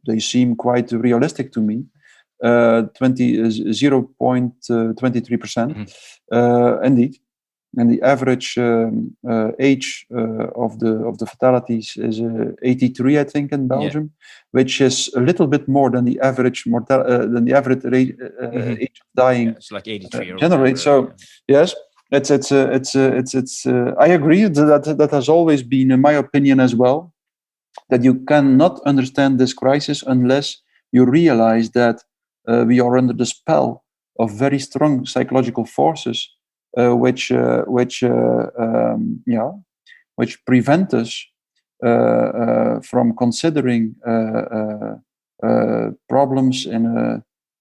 they seem quite realistic to me. 0.23%. Indeed, and the average age of the fatalities is 83, I think, in Belgium, which is a little bit more than the average age of dying. It's like 83 generate. So yes. It's I agree that has always been, in my opinion as well, that you cannot understand this crisis unless you realize that we are under the spell of very strong psychological forces which prevent us from considering problems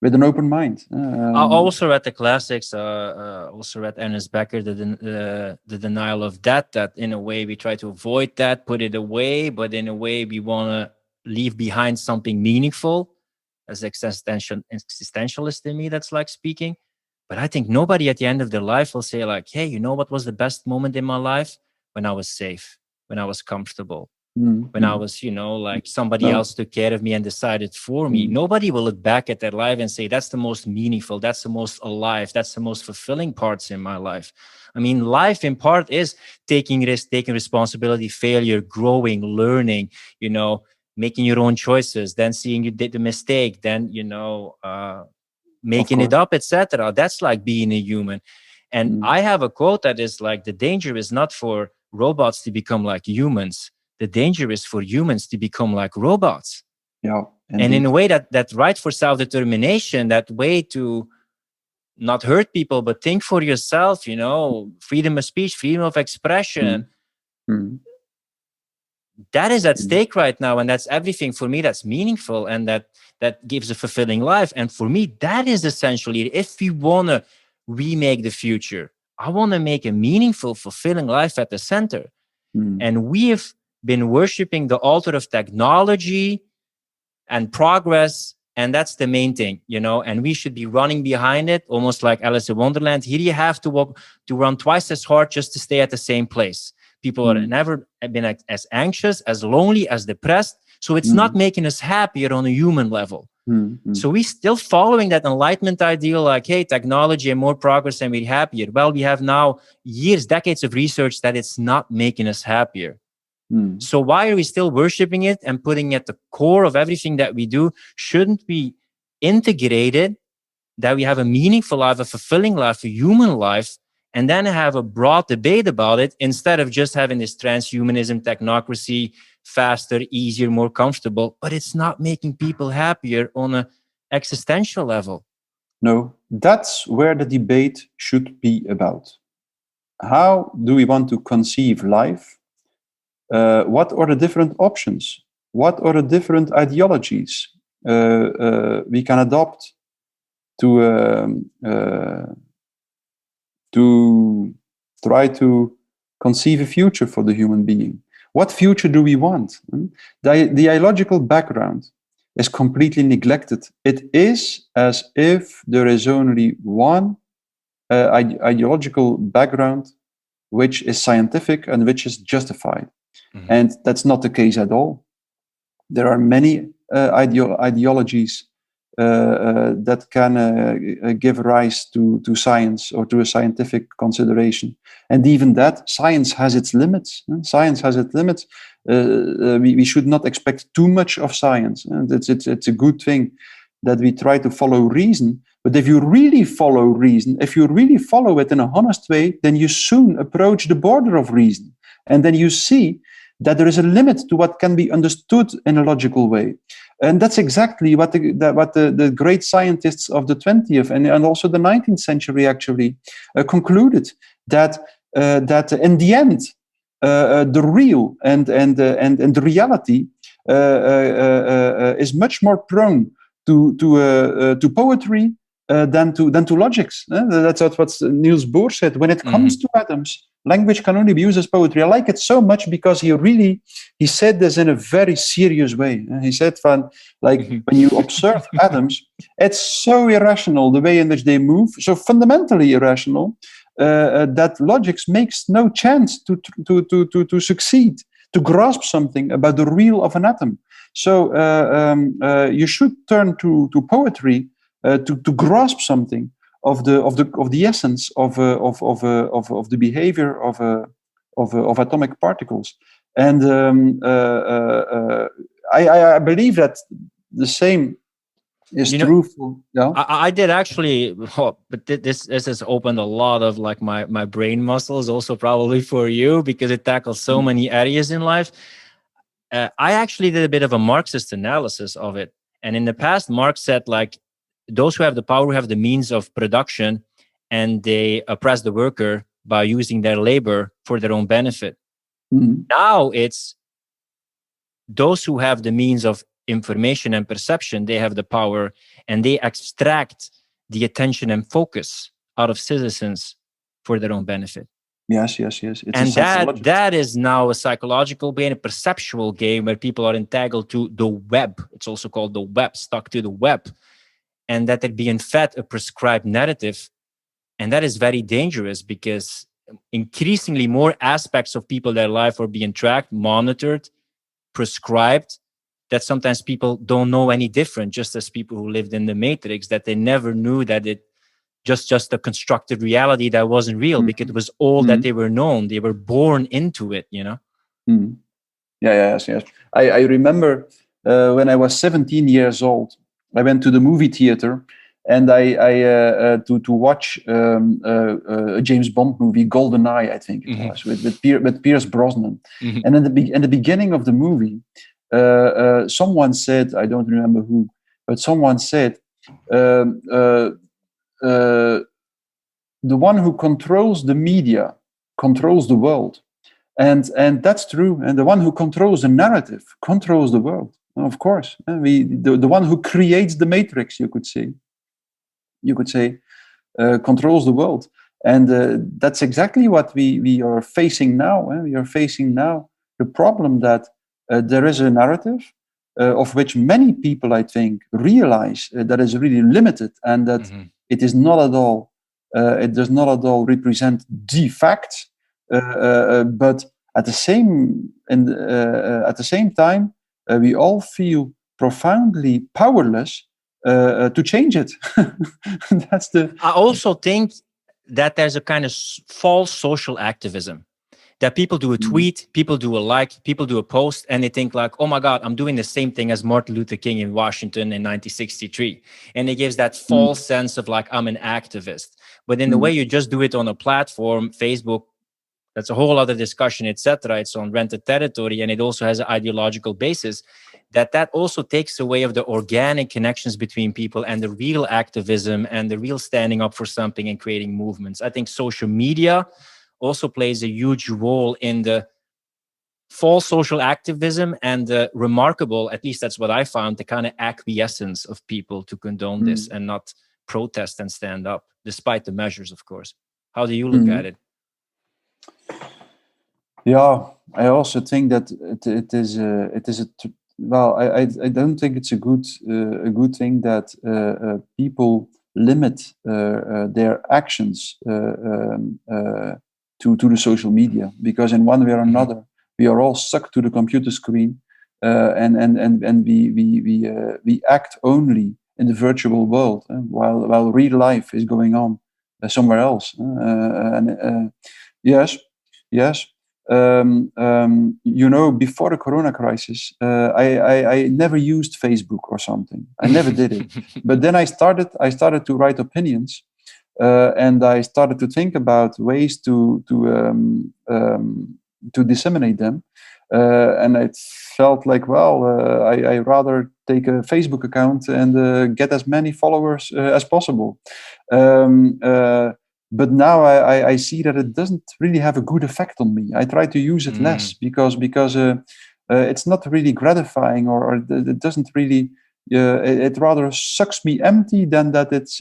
with an open mind. I also read the classics. Also read Ernest Becker, the denial of death. That in a way we try to avoid that, put it away, but in a way we want to leave behind something meaningful. As existentialist in me, that's like speaking. But I think nobody at the end of their life will say like, "Hey, you know what was the best moment in my life? When I was safe, when I was comfortable." When I was, like somebody else took care of me and decided for me. Nobody will look back at their life and say, that's the most meaningful, that's the most alive, that's the most fulfilling parts in my life. I mean, life in part is taking risk, taking responsibility, failure, growing, learning, making your own choices, then seeing you did the mistake, then, making it up, etc. That's like being a human. And I have a quote that is like, the danger is not for robots to become like humans. The danger is for humans to become like robots. Yeah, and in a way that right for self-determination, that way to not hurt people, but think for yourself, freedom of speech, freedom of expression. That is at stake right now. And that's everything for me that's meaningful and that gives a fulfilling life. And for me, that is essentially, if we want to remake the future, I want to make a meaningful, fulfilling life at the center. And we have been worshiping the altar of technology and progress, and that's the main thing, and we should be running behind it, almost like Alice in Wonderland. Here you have to run twice as hard just to stay at the same place. People are never been as anxious, as lonely, as depressed, so it's not making us happier on a human level. So we still following that enlightenment ideal, like, hey, technology and more progress and we're happier. Well, we have now decades of research that it's not making us happier. So why are we still worshiping it and putting it at the core of everything that we do? Shouldn't we integrate it, that we have a meaningful life, a fulfilling life, a human life, and then have a broad debate about it instead of just having this transhumanism, technocracy, faster, easier, more comfortable, but it's not making people happier on an existential level. No, that's where the debate should be about. How do we want to conceive life? What are the different options? What are the different ideologies we can adopt to try to conceive a future for the human being? What future do we want? The ideological background is completely neglected. It is as if there is only one ideological background which is scientific and which is justified. And that's not the case at all. There are many ideologies that can give rise to science or to a scientific consideration. And even that, science has its limits. Science has its limits. We should not expect too much of science. And it's a good thing that we try to follow reason. But if you really follow reason, if you really follow it in a honest way, then you soon approach the border of reason. And then you see that there is a limit to what can be understood in a logical way. And that's exactly what the great scientists of the 20th and also the 19th century actually concluded, that in the end, the real and the reality is much more prone to poetry than to logics. That's what Niels Bohr said. When it comes to atoms, language can only be used as poetry. I like it so much because he said this in a very serious way. He said, when you observe atoms, it's so irrational the way in which they move, so fundamentally irrational, that logics makes no chance to succeed, to grasp something about the real of an atom. So you should turn to poetry to grasp something of the essence of the behavior of atomic particles. And I believe that the same is true for. Yeah, I did actually, but this has opened a lot of like my brain muscles, also probably for you, because it tackles so many areas in life. I actually did a bit of a Marxist analysis of it, and in the past, Marx said like, those who have the power have the means of production, and they oppress the worker by using their labor for their own benefit. Now it's those who have the means of information and perception, they have the power, and they extract the attention and focus out of citizens for their own benefit. Yes. It's and that is now a psychological game, a perceptual game where people are entangled to the web. It's also called the web, stuck to the web. And that they're being fed a prescribed narrative. And that is very dangerous because increasingly more aspects of their life are being tracked, monitored, prescribed, that sometimes people don't know any different, just as people who lived in the Matrix, that they never knew that it just a constructed reality that wasn't real because it was all that they were known. They were born into it, you know? Yes. I remember when I was 17 years old, I went to the movie theater and to watch a James Bond movie, GoldenEye, I think it was, with Pierce Brosnan. And in the beginning of the movie, someone said, I don't remember who, but someone said, the one who controls the media controls the world. And that's true. And the one who controls the narrative controls the world. Of course, the one who creates the matrix, you could say, controls the world, and that's exactly what we are facing now. We are facing now the problem that there is a narrative of which many people, I think, realize that is really limited, and that it is not at all. It does not at all represent the facts, but at the same time. We all feel profoundly powerless to change it. I also think that there's a kind of false social activism. That people do a tweet, people do a like, people do a post, and they think like, oh my God, I'm doing the same thing as Martin Luther King in Washington in 1963. And it gives that false sense of like, I'm an activist. But in the way you just do it on a platform, Facebook, that's a whole other discussion, etc. It's on rented territory, and it also has an ideological basis. That also takes away of the organic connections between people and the real activism and the real standing up for something and creating movements. I think social media also plays a huge role in the false social activism and the remarkable, at least that's what I found, the kind of acquiescence of people to condone this and not protest and stand up, despite the measures, of course. How do you look at it? Yeah, I also think that it is I don't think it's a good thing that people limit their actions to the social media, because in one way or another we are all sucked to the computer screen, and we act only in the virtual world, while real life is going on somewhere else. Yes. Before the Corona crisis, I never used Facebook or something. I never did it. But then I started to write opinions, and I started to think about ways to disseminate them. And it felt like, I rather take a Facebook account and get as many followers as possible. But now I see that it doesn't really have a good effect on me. I try to use it less because it's not really gratifying, or it doesn't really. It rather sucks me empty than that it's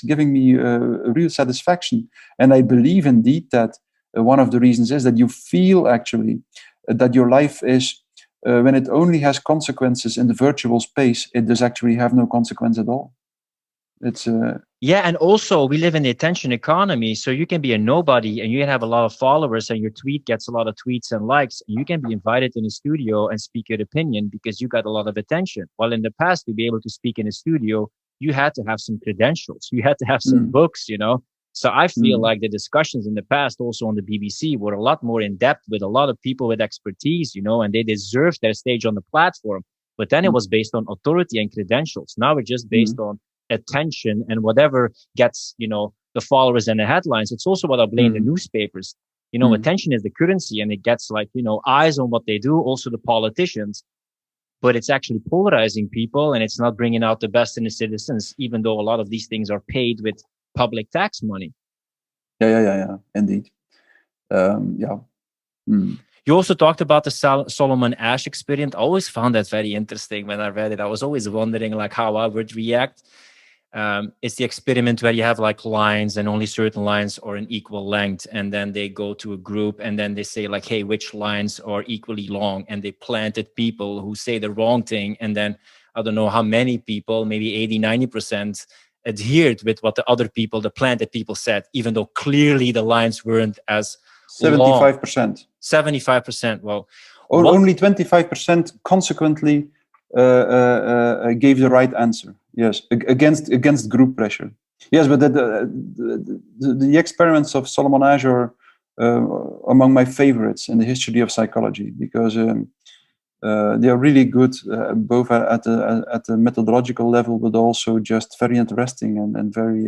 giving me a real satisfaction. And I believe indeed that one of the reasons is that you feel actually that your life is, when it only has consequences in the virtual space, it does actually have no consequence at all. It's yeah, and also we live in the attention economy, so you can be a nobody and you can have a lot of followers and your tweet gets a lot of tweets and likes, and you can be invited in a studio and speak your opinion because you got a lot of attention. While in the past, to be able to speak in a studio, you had to have some credentials, you had to have some books, So I feel like the discussions in the past, also on the BBC, were a lot more in depth with a lot of people with expertise, and they deserved their stage on the platform. But then it was based on authority and credentials. Now it's just based on attention and whatever gets, the followers and the headlines. It's also what I blame the newspapers. Attention is the currency, and it gets eyes on what they do, also the politicians. But it's actually polarizing people, and it's not bringing out the best in the citizens, even though a lot of these things are paid with public tax money. Yeah, indeed. You also talked about the Solomon Asch experiment. I always found that very interesting when I read it. I was always wondering how I would react. It's the experiment where you have lines, and only certain lines are in equal length, and then they go to a group and then they say hey, which lines are equally long, and they planted people who say the wrong thing, and then I don't know how many people, maybe 80-90% adhered with what the planted people said, even though clearly the lines weren't as 75%. 75%. Well, only 25% consequently gave the right answer. Yes, against group pressure. Yes, but the experiments of Solomon Asch are among my favorites in the history of psychology, because they are really good, both at the methodological level, but also just very interesting and very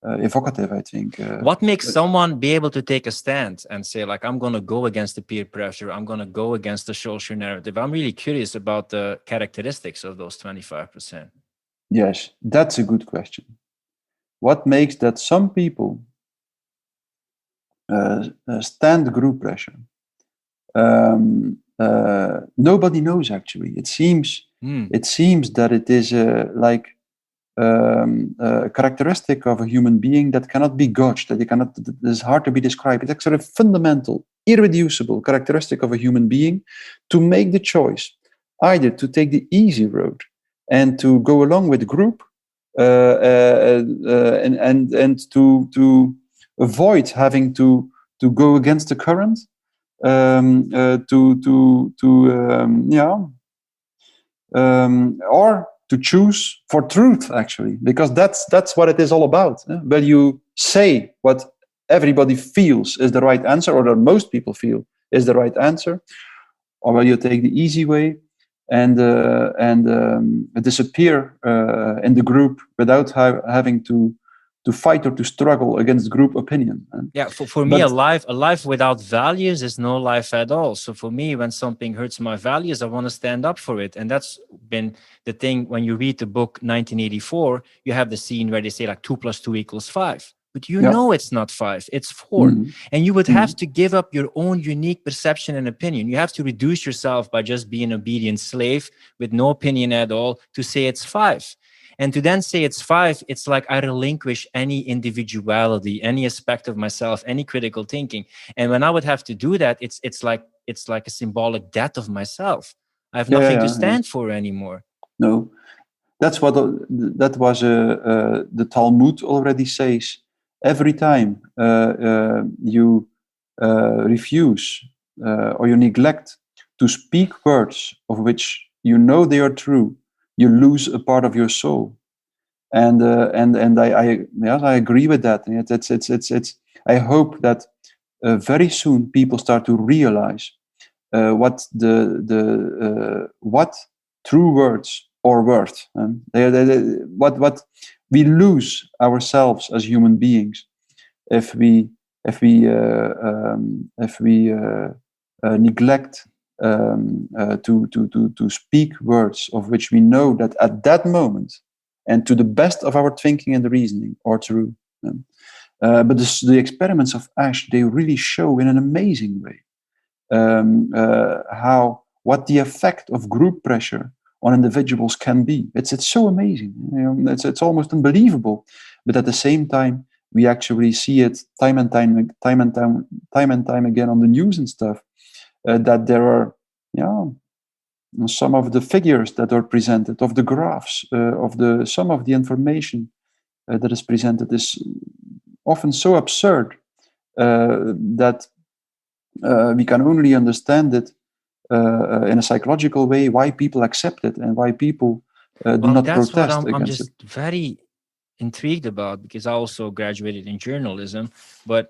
evocative, I think. What makes someone be able to take a stand and say, I'm going to go against the peer pressure, I'm going to go against the social narrative? I'm really curious about the characteristics of those 25%. Yes, that's a good question. What makes that some people stand group pressure? Nobody knows, actually. It seems that it is a characteristic of a human being that cannot be gauged, that is hard to be described. It's actually a fundamental, irreducible characteristic of a human being to make the choice either to take the easy road and to go along with the group, and to avoid having to go against the current, or to choose for truth, actually, because that's what it is all about. Where you say what everybody feels is the right answer, or that most people feel is the right answer, or where you take the easy way and disappear in the group without having to fight or to struggle against group opinion. Yeah, for me, a life without values is no life at all. So for me, when something hurts my values, I want to stand up for it. And that's been the thing. When you read the book 1984, you have the scene where they say 2 + 2 = 5. But know it's not 5, it's 4. And you would have to give up your own unique perception and opinion. You have to reduce yourself by just being an obedient slave with no opinion at all to say it's 5. And to then say it's 5, it's like I relinquish any individuality, any aspect of myself, any critical thinking. And when I would have to do that, it's like a symbolic death of myself. I have nothing to stand for anymore. No, that's what the Talmud already says. Every time you refuse or you neglect to speak words of which you know they are true, you lose a part of your soul. And I agree with that. It's I hope that very soon people start to realize what what true words are worth. What we lose ourselves as human beings if we neglect to speak words of which we know that at that moment and to the best of our thinking and reasoning are true. But the experiments of Ash, they really show in an amazing way what the effect of group pressure on individuals can be. It's so amazing. It's almost unbelievable. But at the same time, we actually see it time and time again on the news and stuff. That there are, some of the figures that are presented, of the graphs, some of the information that is presented is often so absurd that we can only understand it in a psychological way, why people accept it and why people do not protest that's what I'm against just it. very intrigued about, because I also graduated in journalism. But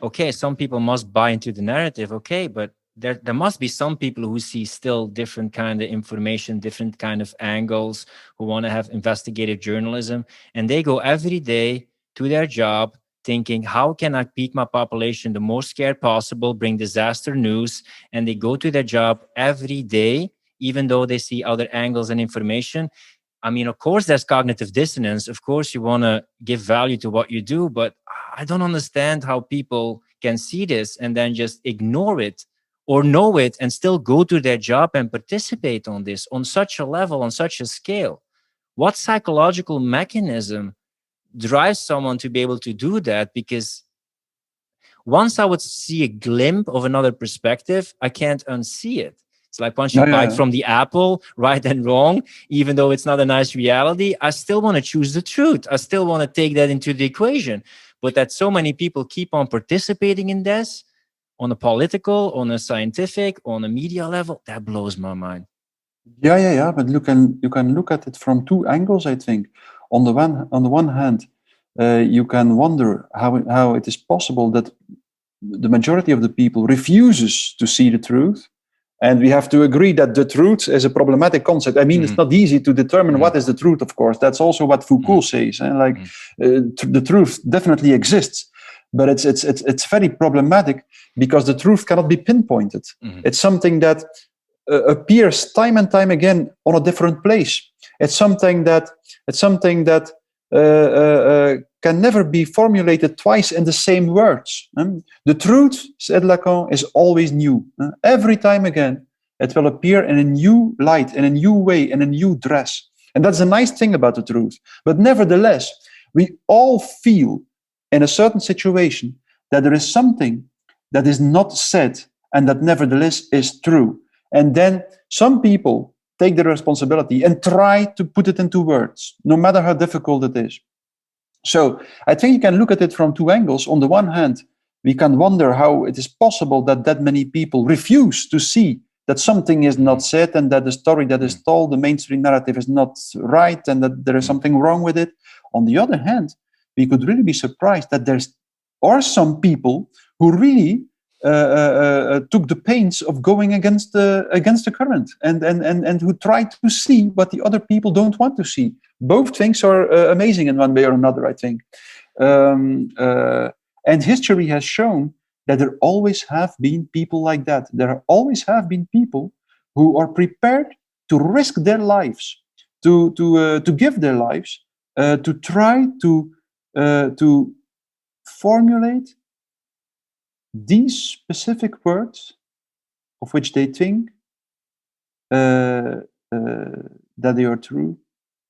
okay, some people must buy into the narrative, okay, but there must be some people who see still different kind of information, different kind of angles, who want to have investigative journalism, and they go every day to their job thinking, how can I keep my population the most scared possible, bring disaster news, and they go to their job every day, even though they see other angles and information. I mean, of course, there's cognitive dissonance. Of course, you want to give value to what you do, but I don't understand how people can see this and then just ignore it or know it and still go to their job and participate on this on such a level, on such a scale. What psychological mechanism drives someone to be able to do that? Because once I would see a glimpse of another perspective, I can't unsee it. It's like once you bite from the apple, right and wrong, even though it's not a nice reality, I still want to choose the truth. I still want to take that into the equation. But that so many people keep on participating in this on a political, on a scientific, on a media level, that blows my mind. Yeah. But you can look at it from two angles, I think. On the one hand, you can wonder how it is possible that the majority of the people refuses to see the truth. And we have to agree that the truth is a problematic concept. I mean, it's not easy to determine what is the truth, of course. That's also what Foucault says. And the truth definitely exists, but it's very problematic because the truth cannot be pinpointed. It's something that appears time and time again on a different place. It's something that can never be formulated twice in the same words. The truth, said Lacan, is always new. Every time again, it will appear in a new light, in a new way, in a new dress. And that's a nice thing about the truth. But nevertheless, we all feel in a certain situation that there is something that is not said and that nevertheless is true. And then some people take the responsibility and try to put it into words, no matter how difficult it is. So I think you can look at it from two angles. On the one hand, we can wonder how it is possible that many people refuse to see that something is not said and that the story that is told, the mainstream narrative, is not right and that there is something wrong with it. On the other hand, we could really be surprised that there are some people who really took the pains of going against the current and who tried to see what the other people don't want to see. Both things are amazing in one way or another, I think. And history has shown that there always have been people like that. There always have been people who are prepared to risk their lives, to give their lives, to try to formulate these specific words of which they think that they are true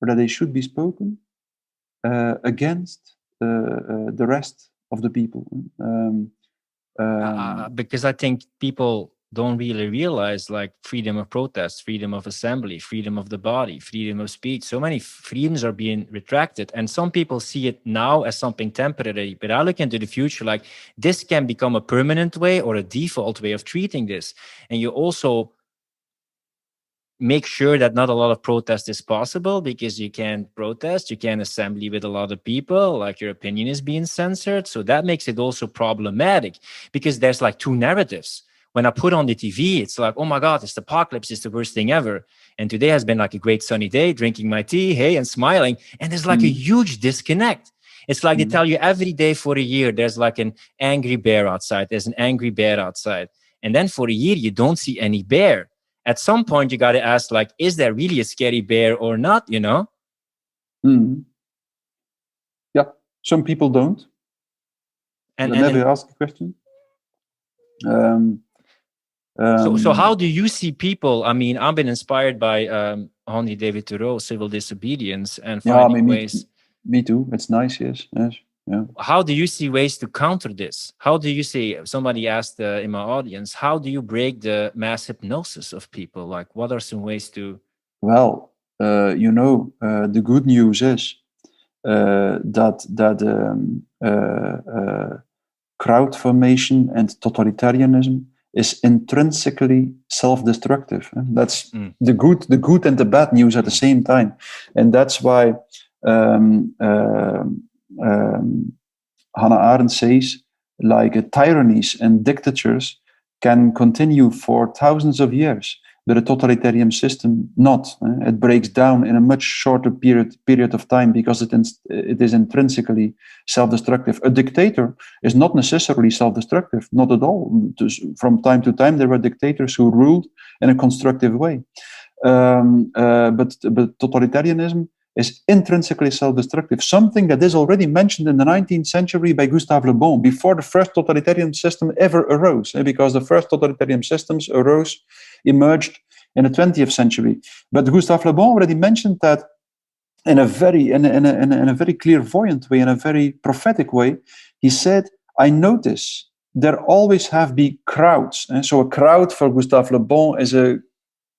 or that they should be spoken against the rest of the people. Because I think people don't really realize like freedom of protest, freedom of assembly, freedom of the body, freedom of speech. So many freedoms are being retracted. And some people see it now as something temporary. But I look into the future like this can become a permanent way or a default way of treating this. And you also make sure that not a lot of protest is possible, because you can't protest, you can't assembly with a lot of people, like your opinion is being censored. So that makes it also problematic, because there's like two narratives. When I put on the TV, it's like, oh my God, it's the apocalypse, it's the worst thing ever. And today has been like a great sunny day, drinking my tea, hey, and smiling. And there's like a huge disconnect. It's like they tell you every day for a year, there's like an angry bear outside. There's an angry bear outside. And then for a year, you don't see any bear. At some point, you got to ask, like, is there really a scary bear or not, you know? Yeah, some people don't. And maybe ask a question. So how do you see people? I mean, I've been inspired by Henri David Thoreau, Civil Disobedience, and finding ways. Me too. It's nice, yes. Yeah. How do you see ways to counter this? How do you see, somebody asked in my audience, how do you break the mass hypnosis of people? Like, what are some ways to... Well, the good news is that crowd formation and totalitarianism is intrinsically self-destructive. That's the good and the bad news at the same time. And that's why Hannah Arendt says, like, tyrannies and dictatures can continue for thousands of years, but a totalitarian system not. It breaks down in a much shorter period of time, because it is intrinsically self-destructive. A dictator is not necessarily self-destructive, not at all. From time to time, there were dictators who ruled in a constructive way. But totalitarianism is intrinsically self-destructive, something that is already mentioned in the 19th century by Gustave Le Bon, before the first totalitarian system ever arose, because the first totalitarian systems emerged in the 20th century. But Gustave Le Bon already mentioned that in a very clairvoyant way, in a very prophetic way. He said, I notice there always have been crowds. And so a crowd for Gustave Le Bon is a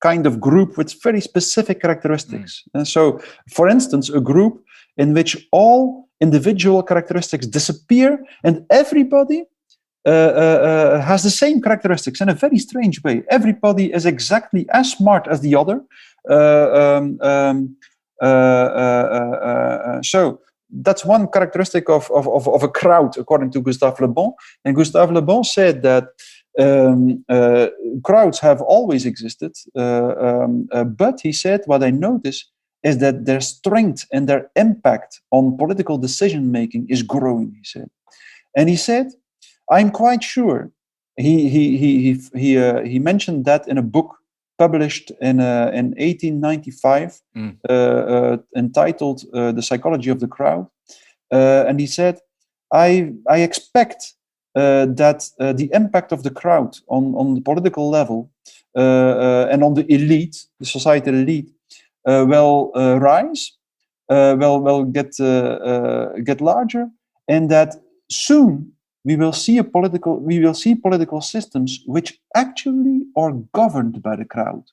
kind of group with very specific characteristics. And so, for instance, a group in which all individual characteristics disappear and everybody has the same characteristics in a very strange way. Everybody is exactly as smart as the other. So that's one characteristic of a crowd, according to Gustave Le Bon. And Gustave Le Bon said that crowds have always existed, but he said, what I notice is that their strength and their impact on political decision making is growing, he said. And he said, I'm quite sure, he mentioned that in a book published in 1895, entitled The Psychology of the Crowd. And he said, I expect that the impact of the crowd on the political level and on the elite, the societal elite, will rise, will get larger, and that soon we will see political systems which actually are governed by the crowd.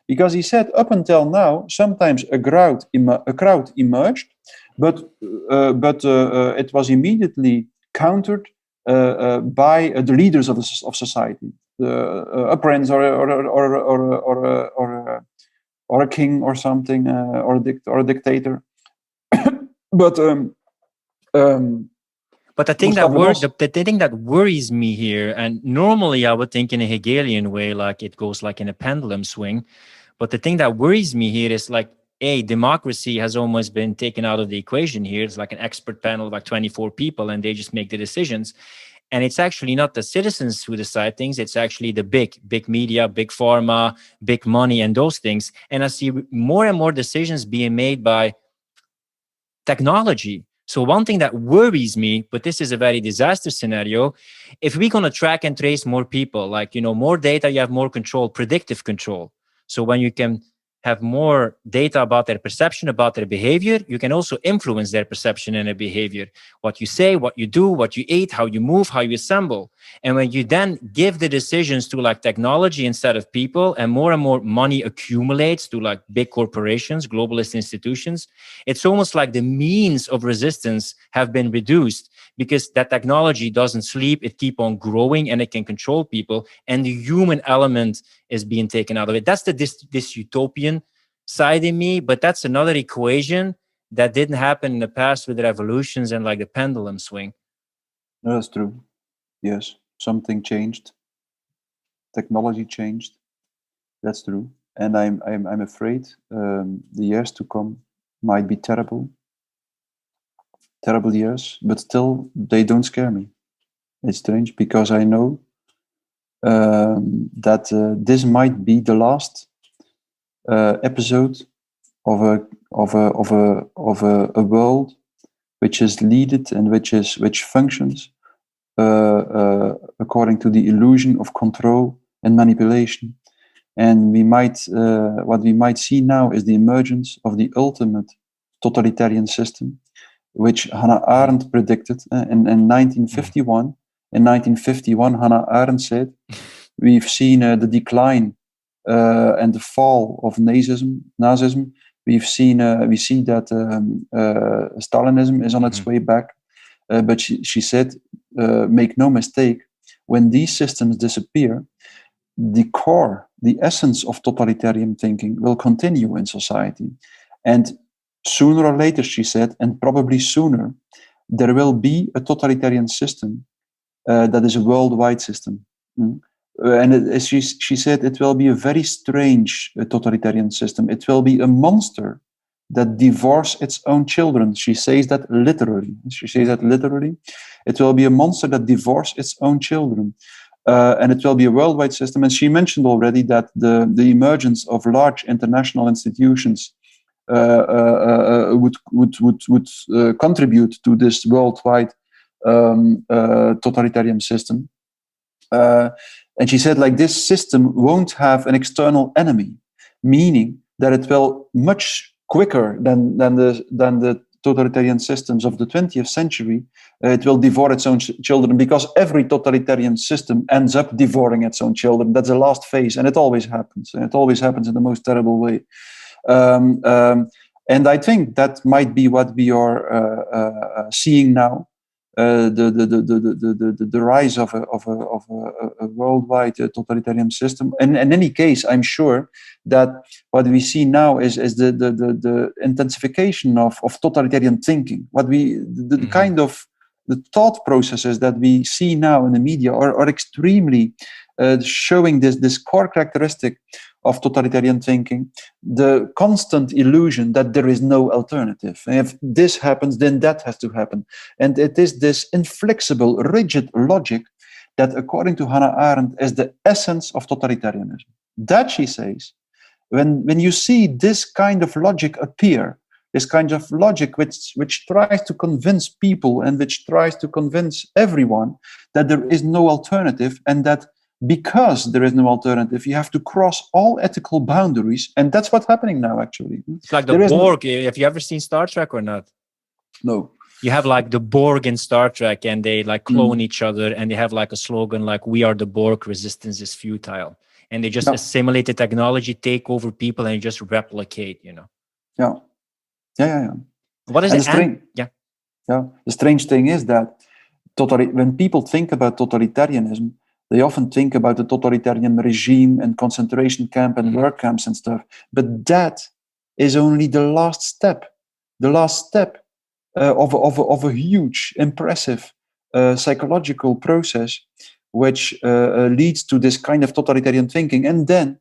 Because he said, up until now, sometimes a crowd emerged, but it was immediately countered by the leaders of society, a prince or a king or something, or a dictator. But the thing that worries me here, and normally I would think in a Hegelian way, like it goes like in a pendulum swing. But the thing that worries me here is like, democracy has almost been taken out of the equation here. It's like an expert panel of like 24 people, and they just make the decisions. And it's actually not the citizens who decide things. It's actually the big media, big pharma, big money, and those things. And I see more and more decisions being made by technology. So one thing that worries me, but this is a very disastrous scenario, if we're going to track and trace more people, like, more data, you have more control, predictive control. So when you can have more data about their perception, about their behavior, you can also influence their perception and their behavior. What you say, what you do, what you eat, how you move, how you assemble. And when you then give the decisions to like technology instead of people, and more money accumulates to like big corporations, globalist institutions, it's almost like the means of resistance have been reduced, because that technology doesn't sleep. It keep on growing and it can control people. And the human element is being taken out of it. That's this utopian side in me, but that's another equation that didn't happen in the past with revolutions and like the pendulum swing. No, that's true. Yes, something changed. Technology changed. That's true. And I'm afraid the years to come might be terrible years, but still they don't scare me. It's strange because I know that this might be the last episode of a world which is leaded and which functions according to the illusion of control and manipulation. And we might what we might see now is the emergence of the ultimate totalitarian system, which Hannah Arendt predicted in 1951. In 1951, Hannah Arendt said, "We've seen the decline and the fall of Nazism. We see that Stalinism is on its way back." But she said, "Make no mistake, when these systems disappear, the core, the essence of totalitarian thinking will continue in society. And sooner or later," she said, "and probably sooner, there will be a totalitarian system that is a worldwide system." And she said it will be a very strange totalitarian system. It will be a monster that devours its own children. She says that literally. It will be a monster that devours its own children. And it will be a worldwide system. And she mentioned already that the emergence of large international institutions would contribute to this worldwide totalitarian system. And she said, like, this system won't have an external enemy, meaning that it will much quicker than the totalitarian systems of the 20th century, it will devour its own children, because every totalitarian system ends up devouring its own children. That's the last phase, and it always happens. And it always happens in the most terrible way. And I think that might be what we are seeing now. The rise of a worldwide totalitarian system. And in any case, I'm sure that what we see now is the intensification of totalitarian thinking. Kind of the thought processes that we see now in the media are extremely showing this core characteristic of totalitarian thinking, the constant illusion that there is no alternative. And if this happens, then that has to happen. And it is this inflexible, rigid logic that, according to Hannah Arendt, is the essence of totalitarianism. That, she says, when you see this kind of logic appear, this kind of logic which tries to convince people and which tries to convince everyone that there is no alternative, and that because there is no alternative, you have to cross all ethical boundaries. And that's what's happening now, actually. It's like the Borg. Have you ever seen Star Trek or not? No. You have like the Borg in Star Trek, and they like clone each other, and they have like a slogan like, "We are the Borg, resistance is futile." And they just assimilate the technology, take over people, and just replicate, you know. Yeah. What is and it? The strange thing is that when people think about totalitarianism, they often think about the totalitarian regime and concentration camp and work camps and stuff. But that is only the last step. The last step of a huge, impressive psychological process which leads to this kind of totalitarian thinking. And then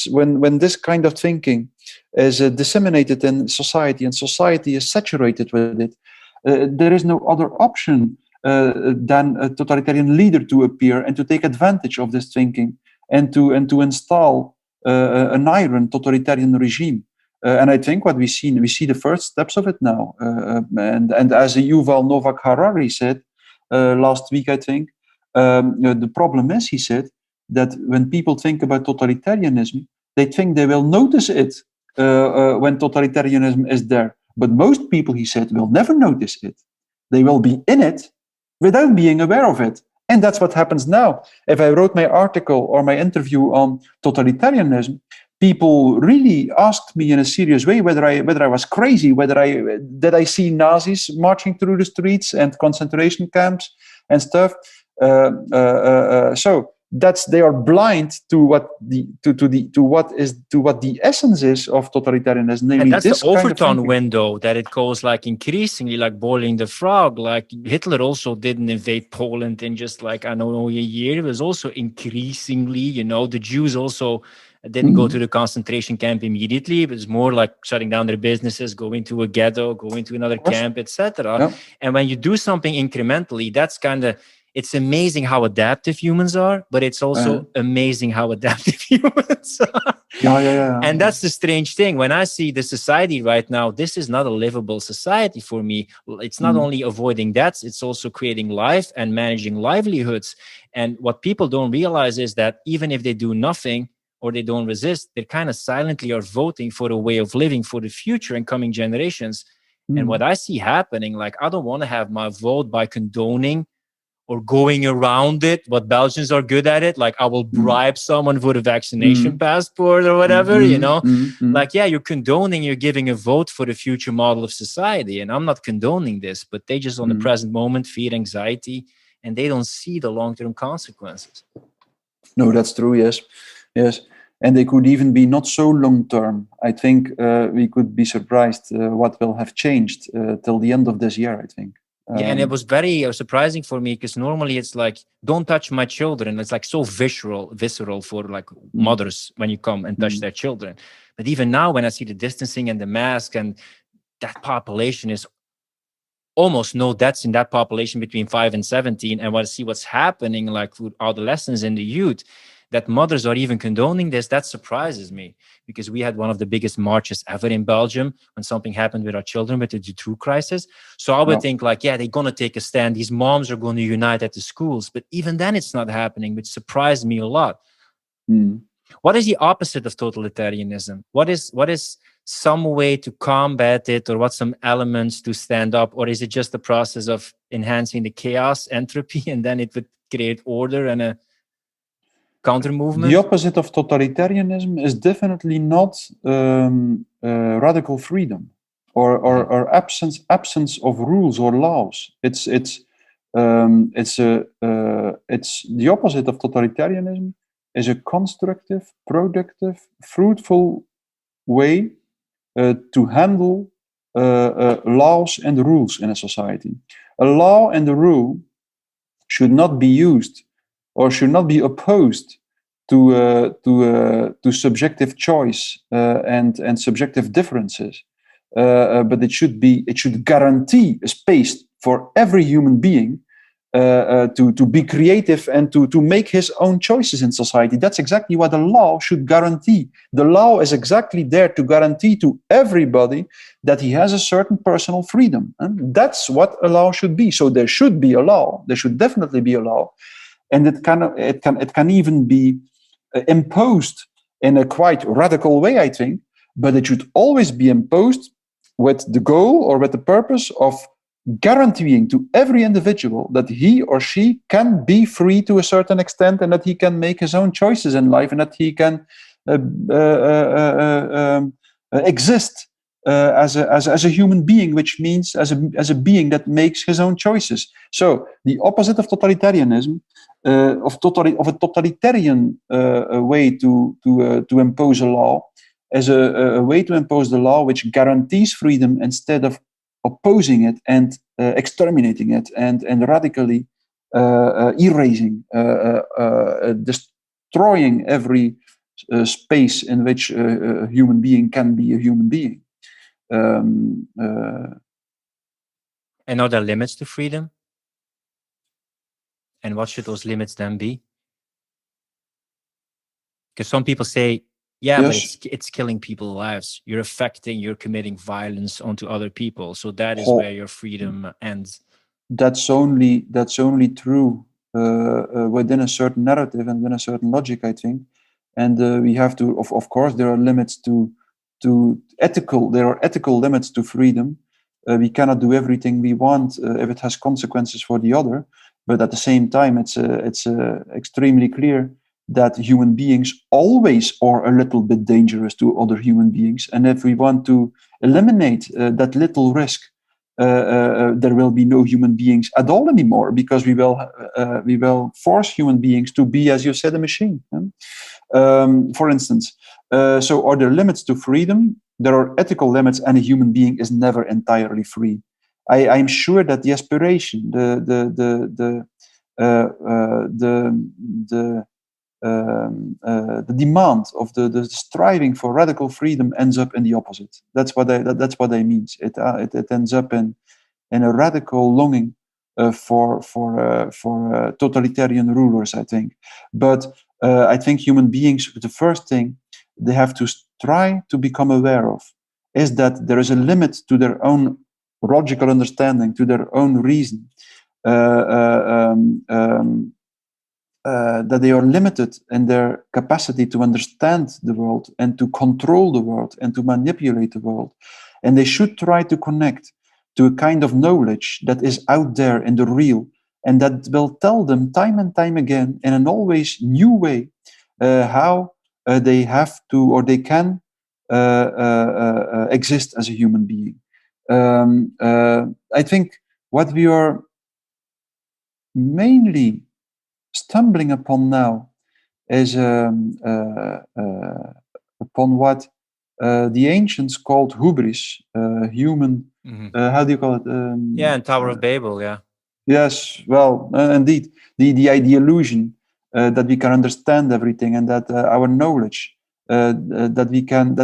when this kind of thinking is disseminated in society, and society is saturated with it, there is no other option than a totalitarian leader to appear and to take advantage of this thinking and to install an iron totalitarian regime. And I think what we see the first steps of it now. And as Yuval Noah Harari said last week, I think, the problem is, he said, that when people think about totalitarianism, they think they will notice it when totalitarianism is there. But most people, he said, will never notice it. They will be in it without being aware of it. And that's what happens now. If I wrote my article or my interview on totalitarianism, people really asked me in a serious way whether I was crazy, did I see Nazis marching through the streets and concentration camps and stuff. So they are blind to what the essence is of totalitarianism. Namely, and that's this the Overton kind of window, that it goes like increasingly like boiling the frog. Like Hitler also didn't invade Poland in just like, I don't know, a year. It was also increasingly, the Jews also didn't go to the concentration camp immediately. It was more like shutting down their businesses, going to a ghetto, going to another camp, etc. Yeah. And when you do something incrementally, that's kind of, it's amazing how adaptive humans are, but it's also amazing how adaptive humans are. Yeah. And that's the strange thing. When I see the society right now, this is not a livable society for me. It's not only avoiding deaths, it's also creating life and managing livelihoods. And what people don't realize is that even if they do nothing or they don't resist, they kind of silently are voting for a way of living for the future and coming generations. And what I see happening, like, I don't want to have my vote by condoning or going around it, what Belgians are good at it. Like, I will bribe someone for a vaccination passport or whatever, Like, yeah, you're condoning, you're giving a vote for the future model of society. And I'm not condoning this, but they just on the present moment feed anxiety and they don't see the long-term consequences. No, that's true, yes. And they could even be not so long-term. I think we could be surprised what will have changed till the end of this year, I think. Yeah, and it was very surprising for me because normally it's like, don't touch my children. It's like so visceral for like mothers when you come and touch their children. But even now when I see the distancing and the mask and that population is almost no deaths in that population between 5 and 17. And when I see what's happening like with adolescents and the youth, that mothers are even condoning this, that surprises me, because we had one of the biggest marches ever in Belgium when something happened with our children with the Dutroux crisis. So I would think like, yeah, they're going to take a stand. These moms are going to unite at the schools. But even then it's not happening, which surprised me a lot. What is the opposite of totalitarianism? What is some way to combat it, or what some elements to stand up? Or is it just the process of enhancing the chaos, entropy, and then it would create order and a counter movement? The opposite of totalitarianism is definitely not radical freedom or absence of rules or laws. It's the opposite of totalitarianism is a constructive, productive, fruitful way to handle laws and rules in a society. A law and a rule should not be used or should not be opposed to subjective choice and subjective differences, but it should guarantee a space for every human being to be creative and to make his own choices in society. That's exactly what the law should guarantee. The law is exactly there to guarantee to everybody that he has a certain personal freedom, and that's what a law should be. So there should be a law. There should definitely be a law. And it can even be imposed in a quite radical way, I think, but it should always be imposed with the goal or with the purpose of guaranteeing to every individual that he or she can be free to a certain extent and that he can make his own choices in life and that he can exist as a human being, which means as a being that makes his own choices. So the opposite of totalitarianism, of a totalitarian way to impose a law, as a way to impose the law which guarantees freedom instead of opposing it and exterminating it and radically erasing, destroying every space in which a human being can be a human being. And are there limits to freedom? And what should those limits then be? Because some people say, yeah, yes, but it's killing people's lives. You're committing violence onto other people. So that is where your freedom ends. That's only true within a certain narrative and within a certain logic, I think. And we have to, of course, there are limits to ethical. There are ethical limits to freedom. We cannot do everything we want if it has consequences for the other. But at the same time, it's extremely clear that human beings always are a little bit dangerous to other human beings. And if we want to eliminate that little risk, there will be no human beings at all anymore, because we will force human beings to be, as you said, a machine. For instance, so are there limits to freedom? There are ethical limits, and a human being is never entirely free. I'm sure that the aspiration, the demand of the striving for radical freedom ends up in the opposite. That's what I mean. It ends up in a radical longing for totalitarian rulers, I think. But I think human beings, the first thing they have to try to become aware of is that there is a limit to their own logical understanding, to their own reason. That they are limited in their capacity to understand the world and to control the world and to manipulate the world. And they should try to connect to a kind of knowledge that is out there in the real, and that will tell them time and time again in an always new way how they have to, or they can exist as a human being. I think what we are mainly stumbling upon now is upon what the ancients called hubris, human. How do you call it? And Tower of Babel. Yeah. Yes. Well, indeed, the illusion that we can understand everything, and that our knowledge that we can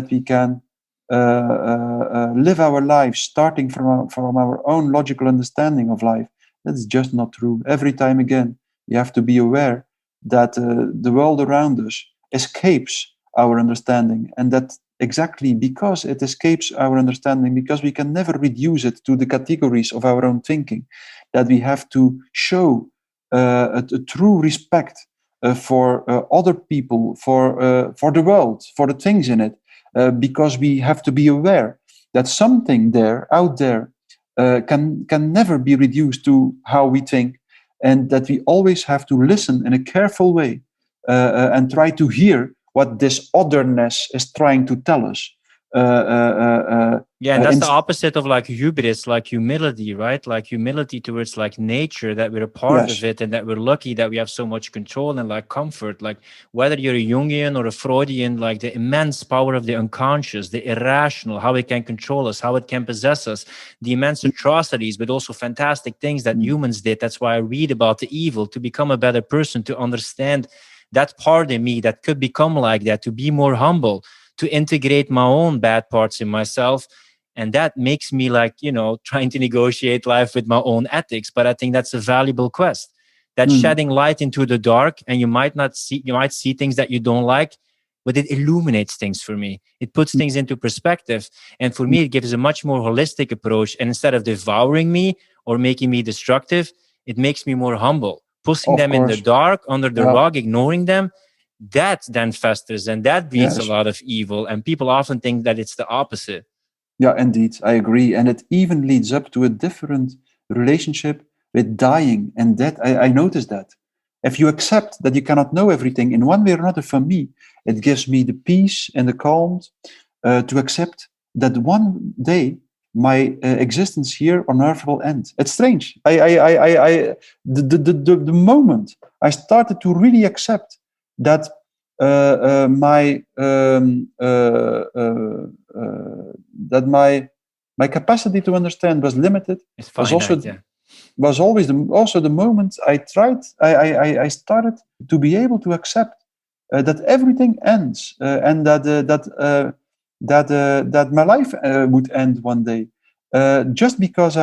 live our lives starting from our own logical understanding of life. That's just not true. Every time again, you have to be aware that the world around us escapes our understanding, and that exactly because it escapes our understanding, because we can never reduce it to the categories of our own thinking, that we have to show a true respect for other people, for the world, for the things in it, because we have to be aware that something out there can never be reduced to how we think, and that we always have to listen in a careful way and try to hear what this otherness is trying to tell us. And that's the opposite of like hubris, like humility, right? Like humility towards like nature, that we're a part of it, and that we're lucky that we have so much control and like comfort. Like whether you're a Jungian or a Freudian, like the immense power of the unconscious, the irrational, how it can control us, how it can possess us, the immense atrocities, but also fantastic things that humans did. That's why I read about the evil, to become a better person, to understand that part in me that could become like that, to be more humble, to integrate my own bad parts in myself. And that makes me like, trying to negotiate life with my own ethics. But I think that's a valuable quest, that shedding light into the dark, and you might see things that you don't like, but it illuminates things for me. It puts things into perspective. And for me, it gives a much more holistic approach. And instead of devouring me or making me destructive, it makes me more humble. Pushing them in the dark, under the rug, ignoring them, that then festers, and that breeds a lot of evil. And people often think that it's the opposite. Yeah, indeed, I agree. And it even leads up to a different relationship with dying and death. I noticed that. If you accept that you cannot know everything in one way or another, for me, it gives me the peace and the calm to accept that one day my existence here on earth will end. It's strange. The moment I started to really accept that my capacity to understand was limited, was always the moment I started to be able to accept that everything ends, and that my life would end one day, just because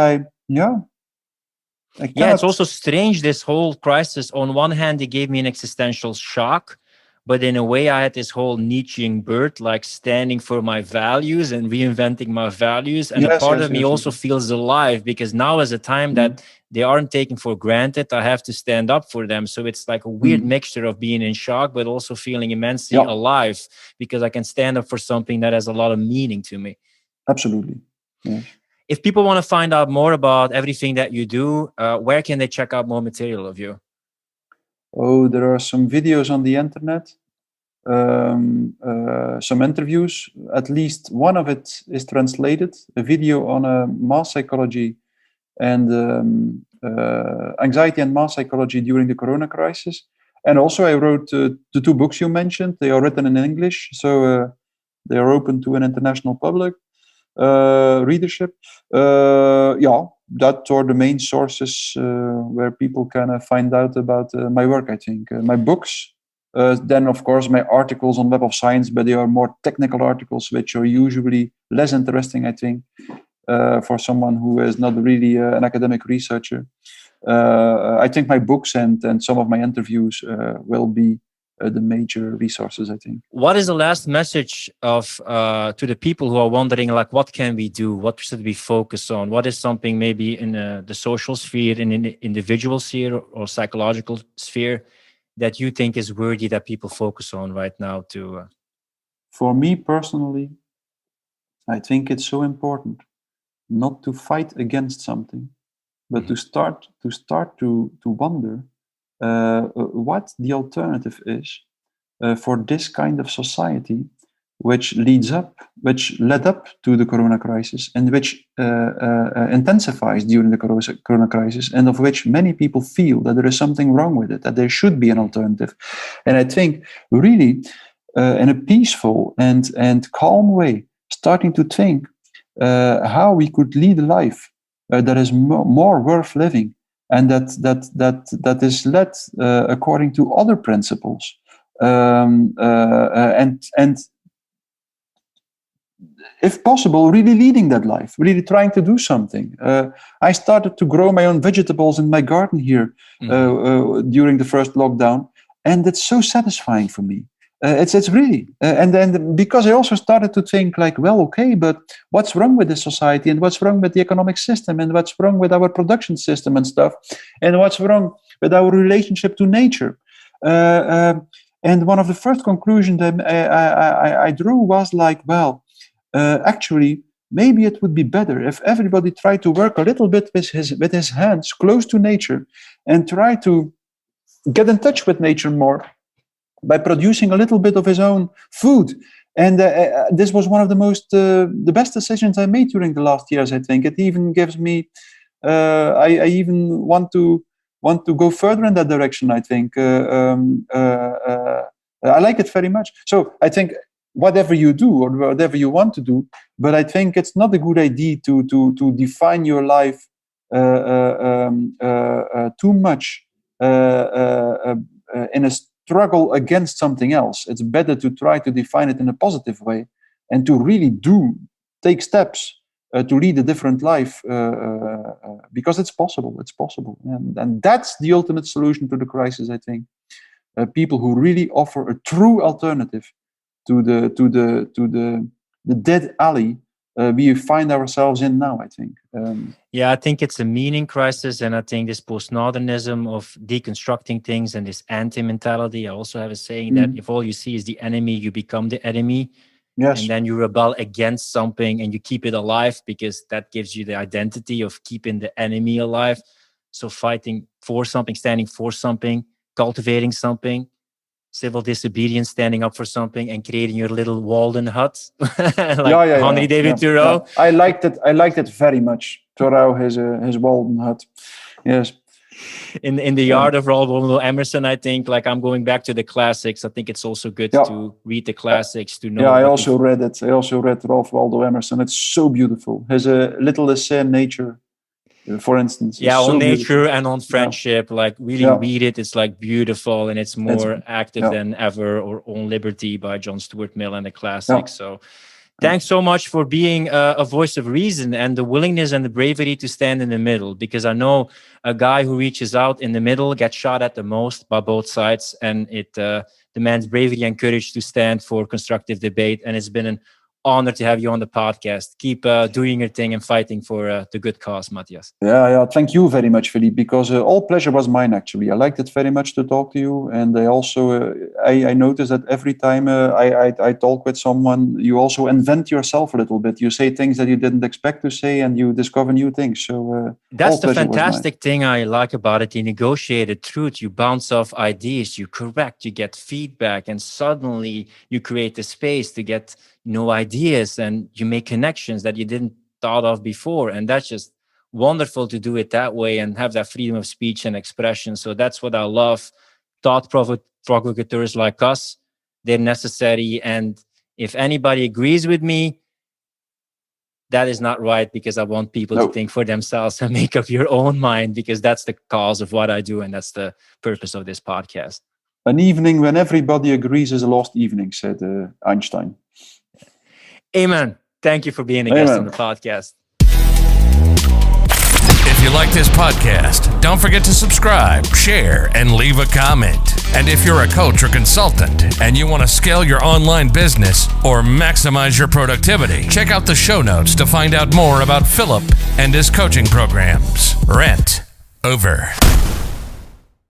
it's also strange, this whole crisis. On one hand, it gave me an existential shock, but in a way I had this whole Nietzschean birth, like standing for my values and reinventing my values. And a part of me also feels alive, because now is a time that they aren't taken for granted. I have to stand up for them. So it's like a weird mixture of being in shock, but also feeling immensely alive, because I can stand up for something that has a lot of meaning to me. Absolutely. Yeah. If people want to find out more about everything that you do, where can they check out more material of you? Oh, there are some videos on the internet, some interviews. At least one of it is translated. A video on mass psychology and anxiety and mass psychology during the Corona crisis. And also, I wrote the 2 books you mentioned. They are written in English, so they are open to an international public readership. Yeah, that are the main sources where people can find out about my work, I think. My books, then, of course, my articles on Web of Science, but they are more technical articles, which are usually less interesting, I think, for someone who is not really an academic researcher. I think my books and some of my interviews will be the major resources, I think. What is the last message of to the people who are wondering, like, what can we do? What should we focus on? What is something maybe in the social sphere, in the individual sphere or psychological sphere that you think is worthy that people focus on right now to... For me personally, I think it's so important not to fight against something, but to start to wonder what the alternative is for this kind of society, which led up to the Corona crisis and which intensifies during the Corona crisis, and of which many people feel that there is something wrong with it, that there should be an alternative. And I think really in a peaceful and calm way, starting to think how we could lead a life that is more worth living, and that is led according to other principles, and if possible, really leading that life, really trying to do something. I started to grow my own vegetables in my garden here during the first lockdown, and it's so satisfying for me. It's really, and then because I also started to think like, well, okay, but what's wrong with this society, and what's wrong with the economic system, and what's wrong with our production system and stuff, and what's wrong with our relationship to nature? And one of the first conclusions I drew was like, well, actually, maybe it would be better if everybody tried to work a little bit with his hands close to nature, and try to get in touch with nature more by producing a little bit of his own food. And this was one of the best decisions I made during the last years, I think. It even gives me, I even want to go further in that direction, I think. I like it very much. So I think whatever you do or whatever you want to do, but I think it's not a good idea to define your life too much in a struggle against something else. It's better to try to define it in a positive way and to really take steps to lead a different life, because it's possible. It's possible, and that's the ultimate solution to the crisis, I think. People who really offer a true alternative to the dead alley we find ourselves in now, I think. Yeah, I think it's a meaning crisis, and I think this postmodernism of deconstructing things and this anti-mentality. I also have a saying that if all you see is the enemy, you become the enemy. Yes. And then you rebel against something and you keep it alive, because that gives you the identity of keeping the enemy alive. So fighting for something, standing for something, cultivating something, civil disobedience, standing up for something, and creating your little Walden hut, like Henry David Thoreau. I liked it very much. Thoreau, his Walden hut. Yes. In the yard of Ralph Waldo Emerson, I think, like, I'm going back to the classics. I think it's also good to read the classics to know. Yeah, I also read it. I also read Ralph Waldo Emerson. It's so beautiful. His little essay on nature, for instance. Yeah, on so nature beautiful. and on friendship. Like, really read it. It's like beautiful, and it's more active than ever. Or On Liberty by John Stuart Mill and the classics. So thanks so much for being a voice of reason and the willingness and the bravery to stand in the middle, because I know a guy who reaches out in the middle gets shot at the most by both sides, and it demands bravery and courage to stand for constructive debate. And it's been an honored to have you on the podcast. Keep doing your thing and fighting for the good cause, Mattias. Yeah. Thank you very much, Philippe, because all pleasure was mine, actually. I liked it very much to talk to you. And I also, I noticed that every time I talk with someone, you also invent yourself a little bit. You say things that you didn't expect to say, and you discover new things. So that's the fantastic thing I like about it. You negotiate the truth, you bounce off ideas, you correct, you get feedback, and suddenly you create the space to get ideas, and you make connections that you didn't thought of before. And that's just wonderful to do it that way and have that freedom of speech and expression. So that's what I love. Thought provocateurs like us, they're necessary. And if anybody agrees with me, that is not right, because I want people to think for themselves and make up your own mind, because that's the cause of what I do. And that's the purpose of this podcast. An evening when everybody agrees is a lost evening, said Einstein. Amen. Thank you for being a guest on the podcast. If you like this podcast, don't forget to subscribe, share, and leave a comment. And if you're a coach or consultant and you want to scale your online business or maximize your productivity, check out the show notes to find out more about Philip and his coaching programs. Rent over.